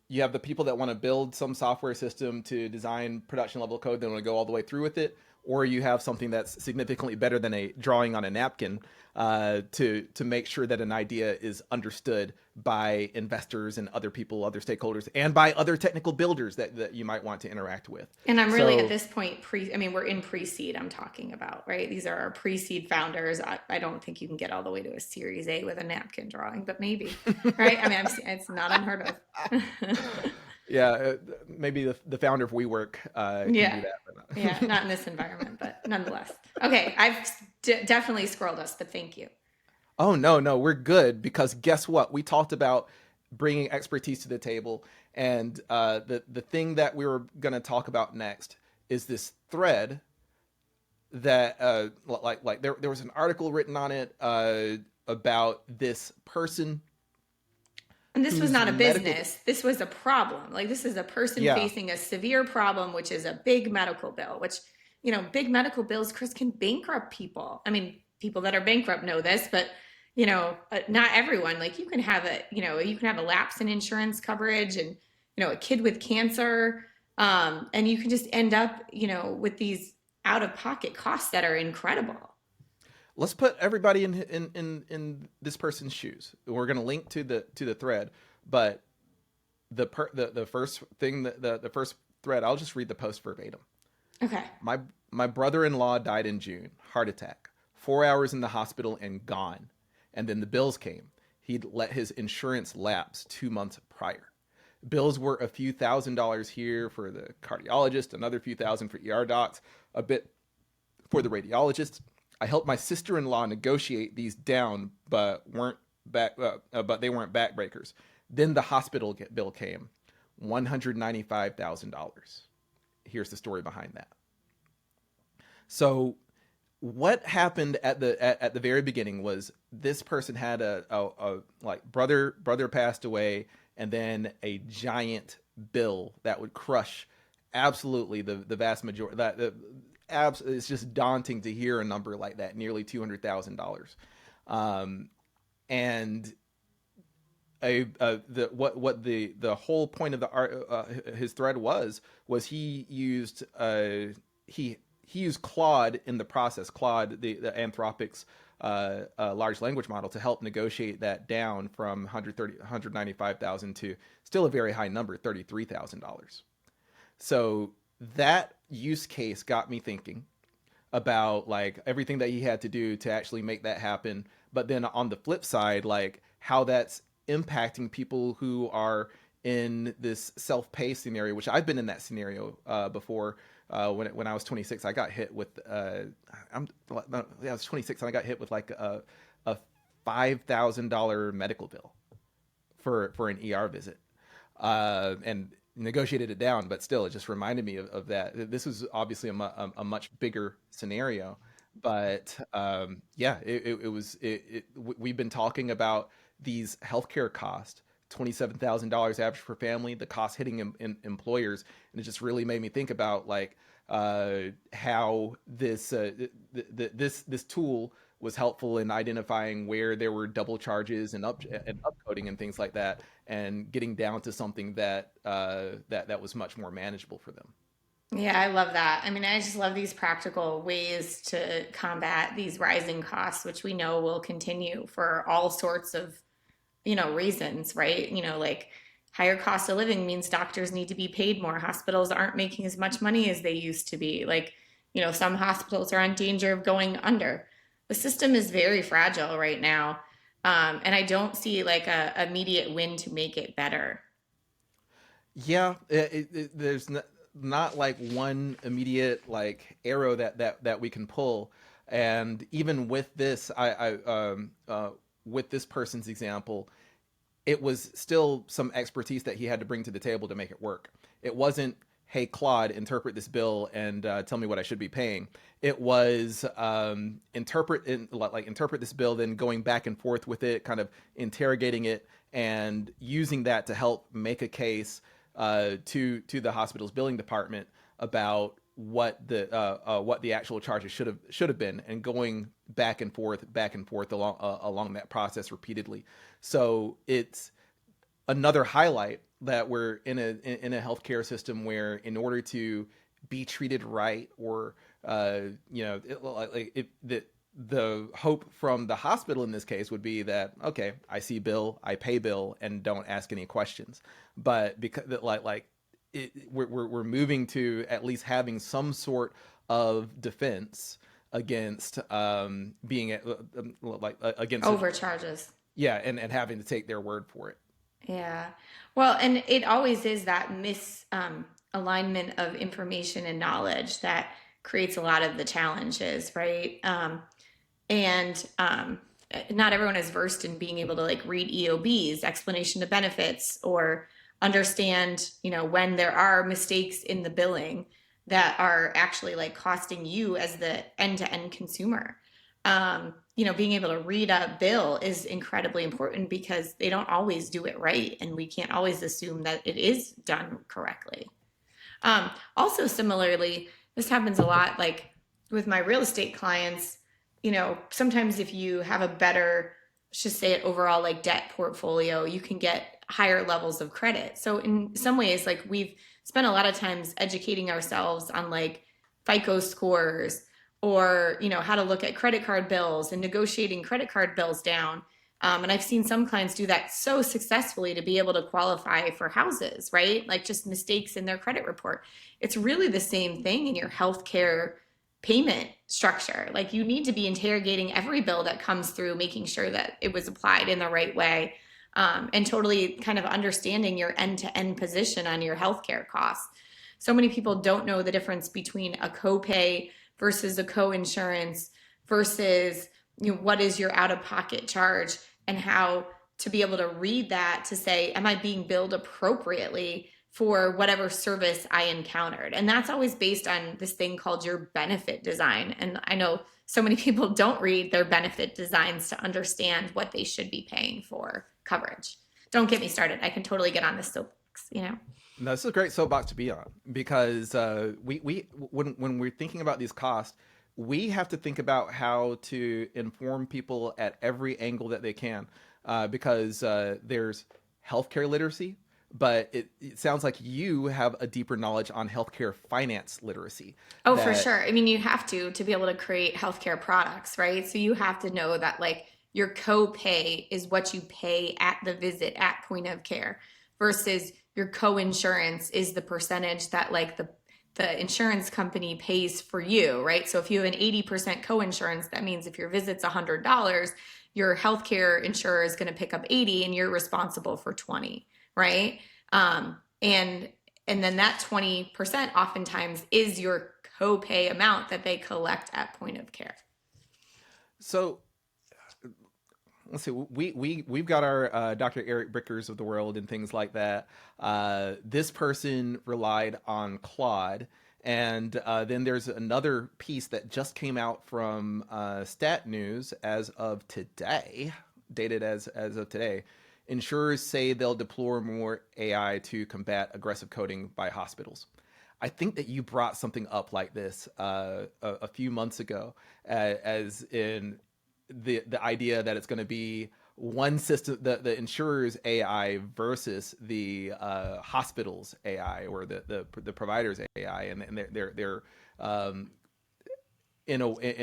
the people that want to build some software system to design production level code. They want to go all the way through with it, or you have something that's significantly better than a drawing on a napkin, to make sure that an idea is understood by investors and other people, other stakeholders, and by other technical builders that you might want to interact with. And I'm really at So this point I mean, we're in pre-seed I'm talking about, right? These are our pre-seed founders. I don't think you can get all the way to a series A with a napkin drawing, but maybe, right? I mean, it's not unheard of. yeah, maybe the founder of WeWork can Yeah. do that, but Yeah. not. Not in this environment, but nonetheless. Okay. I've definitely scrolled us, but thank you. Oh no, no, we're good because guess what? We talked about bringing expertise to the table, and the thing that we were going to talk about next is this thread that there was an article written on it about this person And this was whose not a medical business. This was a problem. Like this is a person yeah. facing a severe problem, which is a big medical bill, which, big medical bills, Chris, can bankrupt people. I mean, people that are bankrupt know this, but not everyone. Like you can have a lapse in insurance coverage and, a kid with cancer. And you can just end up, with these out of pocket costs that are incredible. Let's put everybody in this person's shoes. We're going to link to the thread, but the first thing the first thread, I'll just read the post verbatim. Okay. My brother-in-law died in June, heart attack. 4 hours in the hospital and gone. And then the bills came. He'd let his insurance lapse 2 months prior. Bills were a few $1,000s here for the cardiologist, another few thousand for ER docs, a bit for the radiologist. I helped my sister-in-law negotiate these down, but they weren't backbreakers. Then the hospital bill came, $195,000. Here's the story behind that. So what happened at the very beginning was this person had a like brother passed away, and then a giant bill that would crush absolutely the vast majority. It's just daunting to hear a number like that, nearly $200,000. And the what the whole point of the art his thread was he used Claude in the process, Claude, the Anthropic's large language model, to help negotiate that down from 195,000 to still a very high number, $33,000. So that use case got me thinking about like everything that he had to do to actually make that happen. But then on the flip side, like how that's impacting people who are in this self-pay scenario, which I've been in that scenario before. When I was 26, I got hit with yeah, I was 26 and I got hit with like a $5,000 medical bill for an ER visit, and negotiated it down. But still, it just reminded me of that. This was obviously a much bigger scenario, but yeah, we've been talking about these healthcare costs. $27,000 average per family, the cost hitting employers, and it just really made me think about like how this tool was helpful in identifying where there were double charges and upcoding and things like that, and getting down to something that was much more manageable for them. Yeah, I love that. I mean, I just love these practical ways to combat these rising costs, which we know will continue for all sorts of, reasons, right? Like higher cost of living means doctors need to be paid more. Hospitals aren't making as much money as they used to be. Like, some hospitals are in danger of going under. The system is very fragile right now. And I don't see like a immediate win to make it better. Yeah, there's not like one immediate like arrow that we can pull. And even with this, with this person's example, it was still some expertise that he had to bring to the table to make it work. It wasn't, hey, Claude, interpret this bill and tell me what I should be paying. It was interpret this bill, then going back and forth with it, kind of interrogating it and using that to help make a case to the hospital's billing department about what the actual charges should have been, and going back and forth along that process repeatedly. So it's another highlight that we're in a healthcare system where, in order to be treated right, or the hope from the hospital in this case would be that, okay, I see bill, I pay bill, and don't ask any questions. But because we're moving to at least having some sort of defense against being against it. Overcharges. Yeah, and having to take their word for it. Yeah. Well, and it always is that misalignment of information and knowledge that creates a lot of the challenges, right? And not everyone is versed in being able to like read EOBs, explanation of benefits, or understand, when there are mistakes in the billing that are actually like costing you as the end-to-end consumer. Being able to read a bill is incredibly important because they don't always do it right, and we can't always assume that it is done correctly. Also, similarly, this happens a lot like with my real estate clients. Sometimes if you have a better, let's just say it overall, like debt portfolio, you can get higher levels of credit. So in some ways, like we've spent a lot of times educating ourselves on like FICO scores, or how to look at credit card bills and negotiating credit card bills down. And I've seen some clients do that so successfully to be able to qualify for houses, right? Like just mistakes in their credit report. It's really the same thing in your healthcare payment structure. Like you need to be interrogating every bill that comes through, making sure that it was applied in the right way, and totally kind of understanding your end-to-end position on your healthcare costs. So many people don't know the difference between a copay versus a co-insurance versus what is your out-of-pocket charge, and how to be able to read that to say, am I being billed appropriately for whatever service I encountered? And that's always based on this thing called your benefit design. And I know so many people don't read their benefit designs to understand what they should be paying for coverage. Don't get me started. I can totally get on this soapbox. No, this is a great soapbox to be on, because we when we're thinking about these costs, we have to think about how to inform people at every angle that they can. because there's healthcare literacy, but it sounds like you have a deeper knowledge on healthcare finance literacy. Oh, for That sure. I mean, you have to be able to create healthcare products, right? So you have to know that like your copay is what you pay at the visit at point of care versus your co-insurance is the percentage that like the insurance company pays for you, right? So if you have an 80% co-insurance, that means if your visit's $100, your healthcare insurer is going to pick up 80 and you're responsible for 20, right? And then that 20% oftentimes is your copay amount that they collect at point of care. so let's see. We've got our Dr. Eric Brickers of the world and things like that. This person relied on Claude, and then there's another piece that just came out from Stat News as of today, dated as of today. Insurers say they'll deploy more AI to combat aggressive coding by hospitals. I think that you brought something up like this a few months ago, as in the idea that it's going to be one system, the insurer's AI versus the hospital's AI, or the provider's AI, and they're in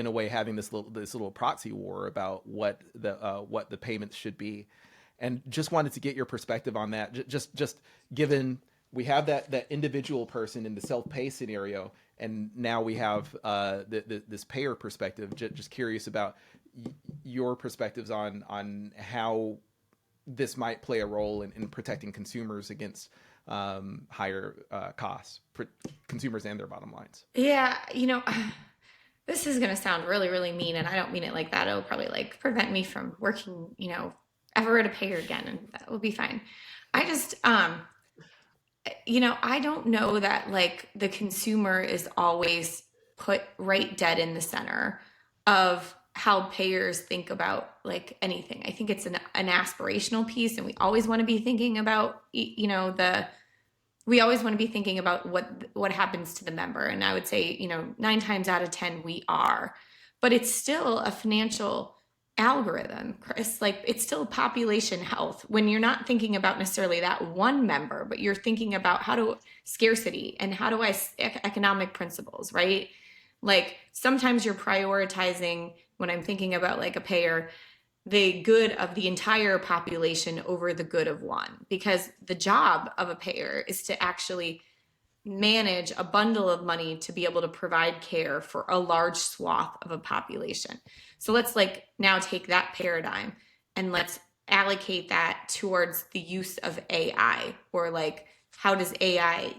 a way having this little proxy war about what the payments should be, and just wanted to get your perspective on that. Just given we have that individual person in the self-pay scenario, and now we have this payer perspective. Just curious about your perspectives on how this might play a role in protecting consumers against higher costs, for consumers and their bottom lines. Yeah, this is going to sound really, really mean, and I don't mean it like that. It'll probably like prevent me from working, ever at a payer again, and that will be fine. I just, I don't know that like the consumer is always put right dead in the center of how payers think about like anything. I think it's an aspirational piece, and we always want to be thinking about, the we always want to be thinking about what happens to the member. And I would say, 9 times out of 10 we are, but it's still a financial algorithm, Chris. Like it's still population health when you're not thinking about necessarily that one member, but you're thinking about how to scarcity and how do I economic principles, right? Like sometimes you're prioritizing when I'm thinking about like a payer, the good of the entire population over the good of one, because the job of a payer is to actually manage a bundle of money to be able to provide care for a large swath of a population. So let's like now take that paradigm and let's allocate that towards the use of AI, or like how does AI,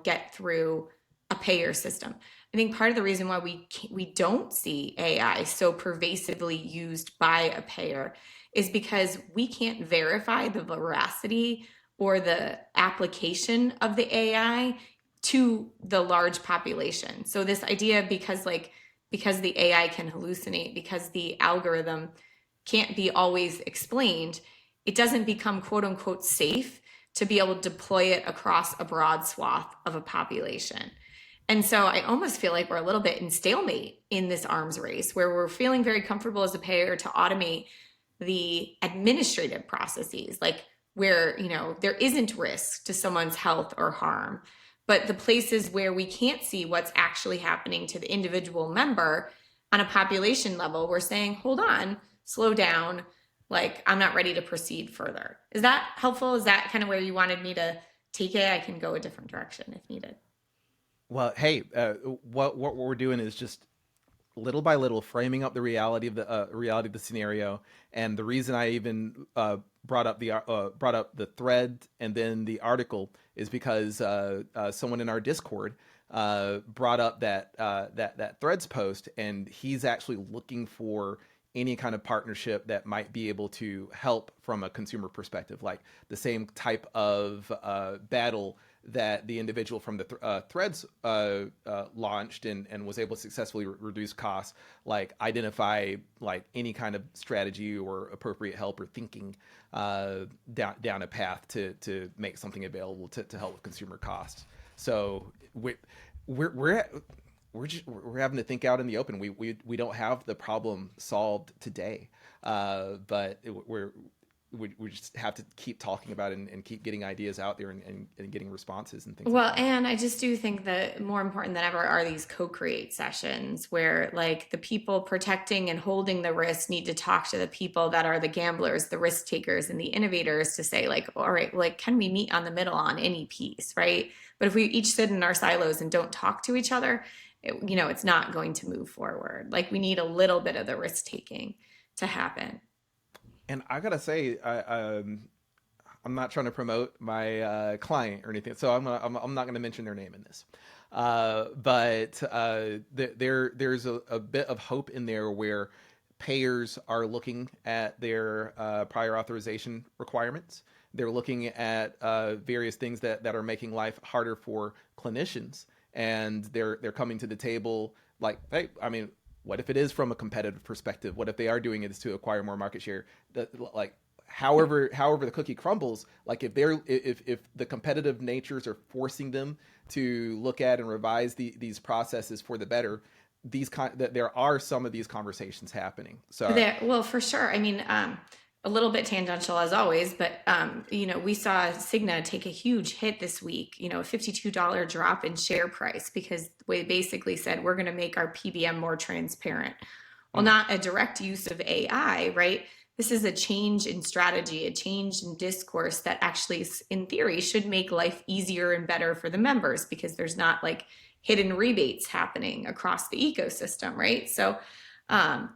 get through a payer system. I think part of the reason why we don't see AI so pervasively used by a payer is because we can't verify the veracity or the application of the AI to the large population. So this idea, because the AI can hallucinate, because the algorithm can't be always explained, it doesn't become quote unquote safe to be able to deploy it across a broad swath of a population. And so I almost feel like we're a little bit in stalemate in this arms race where we're feeling very comfortable as a payer to automate the administrative processes, like where, there isn't risk to someone's health or harm. But the places where we can't see what's actually happening to the individual member on a population level, we're saying, hold on, slow down. Like, I'm not ready to proceed further. Is that helpful? Is that kind of where you wanted me to take it? I can go a different direction if needed. Well, hey, what we're doing is just little by little framing up the reality of the scenario. And the reason I even brought up the thread and then the article is because someone in our Discord brought up that threads post, and he's actually looking for any kind of partnership that might be able to help from a consumer perspective, like the same type of battle that the individual from the threads launched and was able to successfully reduce costs, like identify like any kind of strategy or appropriate help or thinking down a path to make something available to help with consumer costs. So we're we're having to think out in the open. We don't have the problem solved today, but we just have to keep talking about it and keep getting ideas out there and getting responses and things like Well, that. and I just do think that more important than ever are these co-create sessions where like the people protecting and holding the risk need to talk to the people that are the gamblers, the risk takers, and the innovators to say like, all right, like can we meet on the middle on any piece, right? But if we each sit in our silos and don't talk to each other, it's not going to move forward. Like we need a little bit of the risk taking to happen. And I gotta say, I'm not trying to promote my client or anything, so I'm not going to mention their name in this. But there's a bit of hope in there where payers are looking at their prior authorization requirements. They're looking at various things that are making life harder for clinicians, and they're coming to the table like, hey, I mean, what if it is from a competitive perspective? What if they are doing it to acquire more market share? Like however the cookie crumbles, like if the competitive natures are forcing them to look at and revise these processes for the better, that there are some of these conversations happening. So There, well, for sure. I mean, a little bit tangential as always, but we saw Cigna take a huge hit this week. A $52 drop in share price because we basically said we're going to make our PBM more transparent. Well, mm, not a direct use of AI, right? This is a change in strategy, a change in discourse that actually, in theory, should make life easier and better for the members because there's not like hidden rebates happening across the ecosystem, right? So, um,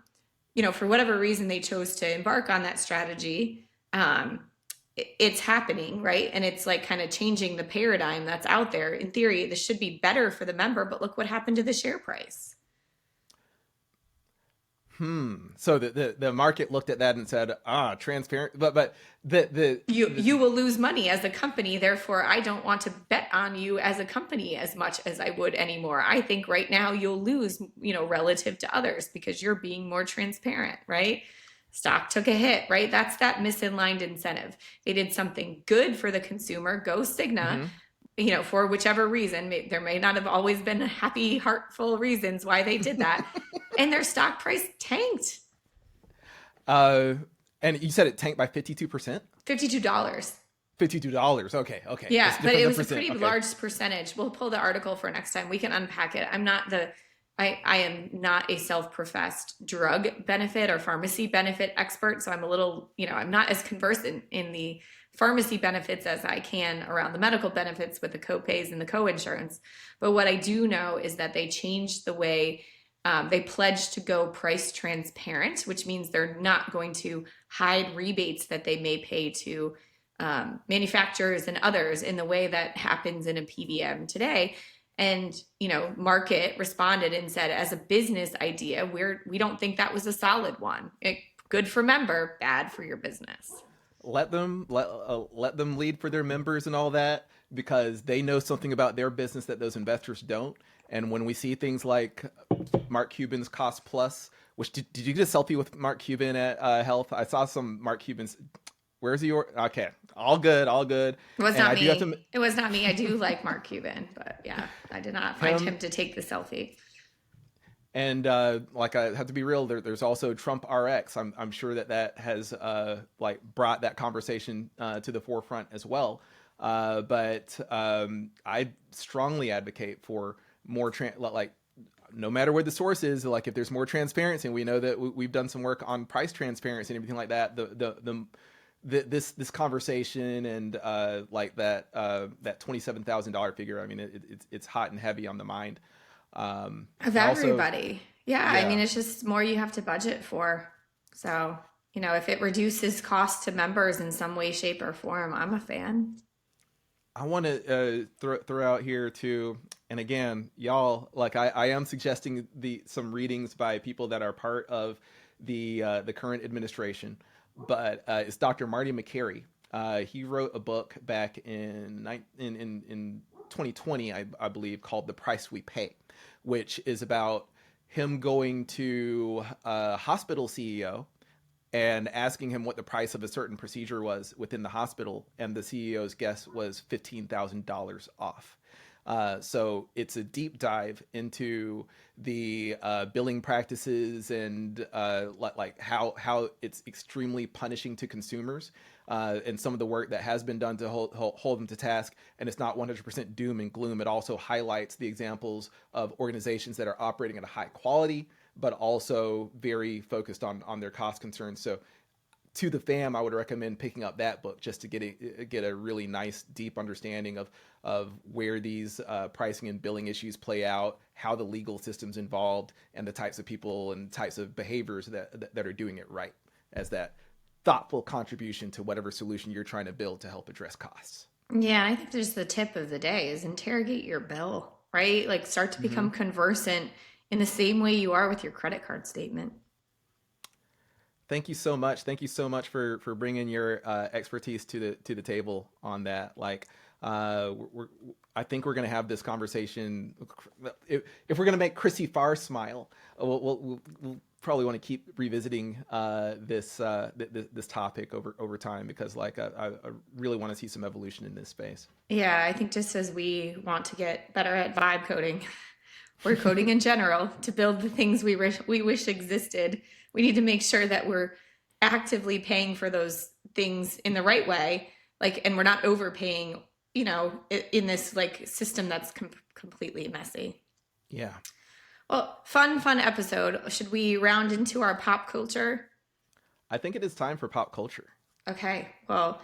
for whatever reason they chose to embark on that strategy, it's happening, right? And it's like kind of changing the paradigm that's out there. In theory, this should be better for the member, but look what happened to the share price. so the market looked at that and said, transparent, but You will lose money as a company, therefore I don't want to bet on you as a company as much as I would anymore. I think right now you'll lose, relative to others because you're being more transparent, right? Stock took a hit, right? That's that misaligned incentive. They did something good for the consumer, go Cigna, mm-hmm. for whichever reason. There may not have always been happy, heartful reasons why they did that. And their stock price tanked uh, and you said it tanked by 52%. $52. $52. Okay, Yeah, it's but different it than was a percent. pretty Okay. large percentage. We'll pull the article for next time. We can unpack it. I am not a self-professed drug benefit or pharmacy benefit expert, so I'm a little, I'm not as conversant in the pharmacy benefits as I can around the medical benefits with the co-pays and the co-insurance. But what I do know is that they changed the way they pledged to go price transparent, which means they're not going to hide rebates that they may pay to manufacturers and others in the way that happens in a PBM today. And market responded and said, as a business idea, we don't think that was a solid one. Good for member, bad for your business. Let them lead for their members and all that, because they know something about their business that those investors don't. And when we see things like Mark Cuban's Cost Plus, which did you get a selfie with Mark Cuban at Health? I saw some Mark Cuban's. Where's he? Okay, all good, all good. It was And not I do have to me. It was not me. I do like Mark Cuban, but yeah, I did not find him him to take the selfie. and like I have to be real. There's also Trump RX. I'm sure that has like brought that conversation to the forefront as well. But I strongly advocate for more like no matter what the source is, like if there's more transparency, and we know that we've done some work on price transparency and everything like that. This conversation and like that $27,000 figure. I mean, it's hot and heavy on the mind. Of I also, everybody. Yeah, I mean, yeah, it's just more you have to budget for. So, if it reduces cost to members in some way, shape, or form, I'm a fan. I want to throw out here too. And again, y'all, like I am suggesting some readings by people that are part of the current administration, but it's Dr. Marty McCary. He wrote a book back in 2020, I believe, called "The Price We Pay," which is about him going to a hospital CEO and asking him what the price of a certain procedure was within the hospital, and the CEO's guess was $15,000 off. So it's a deep dive into the billing practices and like how it's extremely punishing to consumers, and some of the work that has been done to hold them to task. And it's not 100% doom and gloom. It also highlights the examples of organizations that are operating at a high quality, but also very focused on their cost concerns. So to the fam, I would recommend picking up that book just to get a really nice, deep understanding of where these pricing and billing issues play out, how the legal system's involved, and the types of people and types of behaviors that are doing it right, as that thoughtful contribution to whatever solution you're trying to build to help address costs. Yeah, I think there's the tip of the day is interrogate your bill, right? Like start to Mm-hmm. become conversant in the same way you are with your credit card statement. Thank you so much. Thank you so much for bringing your expertise to the table on that. Like, I think we're gonna have this conversation. If we're gonna make Chrissy Farr smile, we'll probably want to keep revisiting this topic over time, because like I really want to see some evolution in this space. Yeah, I think just as we want to get better at vibe coding, or coding in general, to build the things we wish existed, we need to make sure that we're actively paying for those things in the right way, like, and we're not overpaying, in this like system that's completely messy. Yeah, Well, fun episode. Should we round into our pop culture? I think it is time for pop culture. Okay. Well,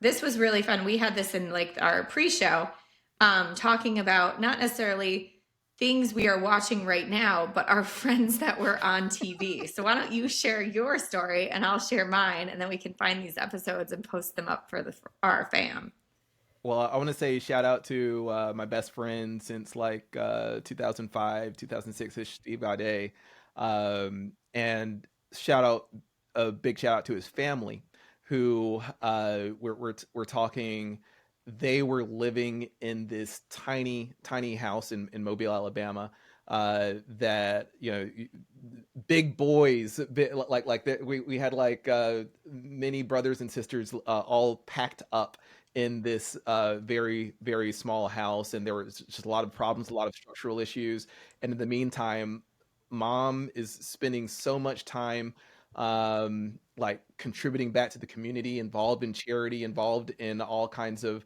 this was really fun. We had this in like our pre-show, talking about not necessarily things we are watching right now, but our friends that were on TV. So why don't you share your story and I'll share mine, and then we can find these episodes and post them up for our fam. Well, I want to say shout out to my best friend since like 2005, 2006 ish, Steve Gaudet. And shout out, a big shout out to his family, who we're talking. They were living in this tiny house in Mobile, Alabama. That big boys, like that. We had like many brothers and sisters all packed up in this very small house, and there was just a lot of problems, a lot of structural issues. And in the meantime, mom is spending so much time like contributing back to the community, involved in charity, involved in all kinds of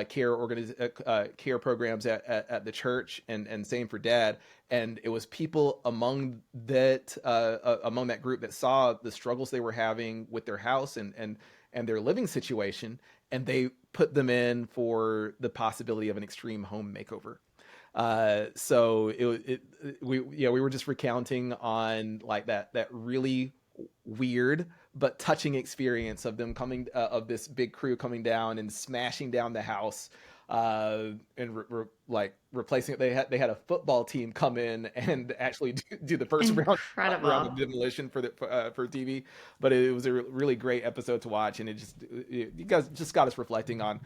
care programs at the church, and same for dad. And it was people among that group that saw the struggles they were having with their house and their living situation, and they put them in for the possibility of an extreme home makeover. So we were just recounting on like that really weird but touching experience of them coming of this big crew coming down and smashing down the house, and like replacing it. They had a football team come in and actually do the first round Incredible. of demolition for TV. But it was a really great episode to watch, and you guys just got us reflecting on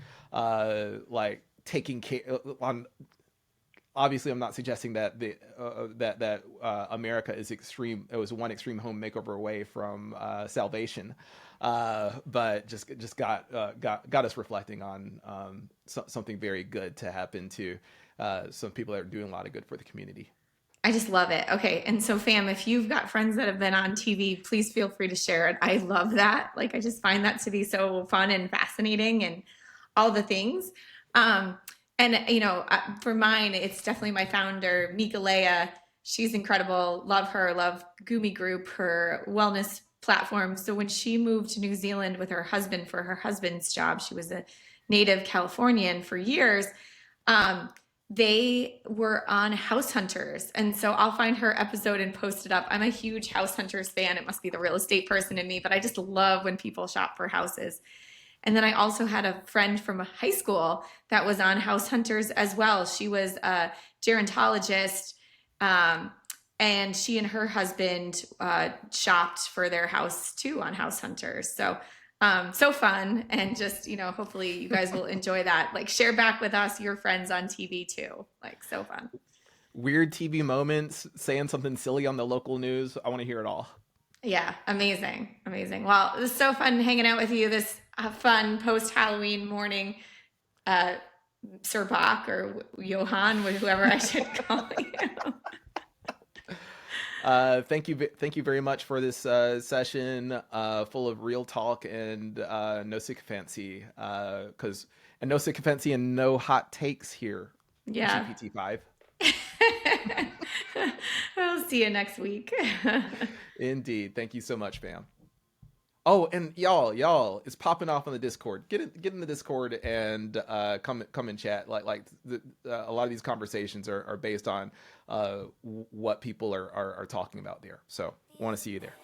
like taking care on. Obviously, I'm not suggesting that America is extreme. It was one extreme home makeover away from salvation, but just got us reflecting on something very good to happen to some people that are doing a lot of good for the community. I just love it. Okay. And so, fam, if you've got friends that have been on TV, please feel free to share it. I love that. Like, I just find that to be so fun and fascinating and all the things. Um, and, for mine, it's definitely my founder, Mika Leia. She's incredible. Love her. Love Gumi Group, her wellness platform. So, when she moved to New Zealand with her husband for her husband's job, she was a native Californian for years. Um, they were on House Hunters. And so I'll find her episode and post it up. I'm a huge House Hunters fan. It must be the real estate person in me, but I just love when people shop for houses. And then I also had a friend from high school that was on House Hunters as well. She was a gerontologist, um, and she and her husband shopped for their house too on House Hunters. So so fun, and just hopefully you guys will enjoy that. Like share back with us your friends on TV too. Like so fun. Weird TV moments, saying something silly on the local news. I want to hear it all. Yeah, amazing, amazing. Well, it was so fun hanging out with you this fun post Halloween morning. Uh, Sir Bach or Johann, whoever I should call you. Thank you very much for this session, full of real talk and no sycophancy, and no sycophancy and no hot takes here, Yeah. GPT-5. I'll see you next week. Indeed. Thank you so much, fam. Oh, and y'all, it's popping off on the Discord. Get in the Discord and come and chat. A lot of these conversations are based on what people are talking about there. So want to see you there.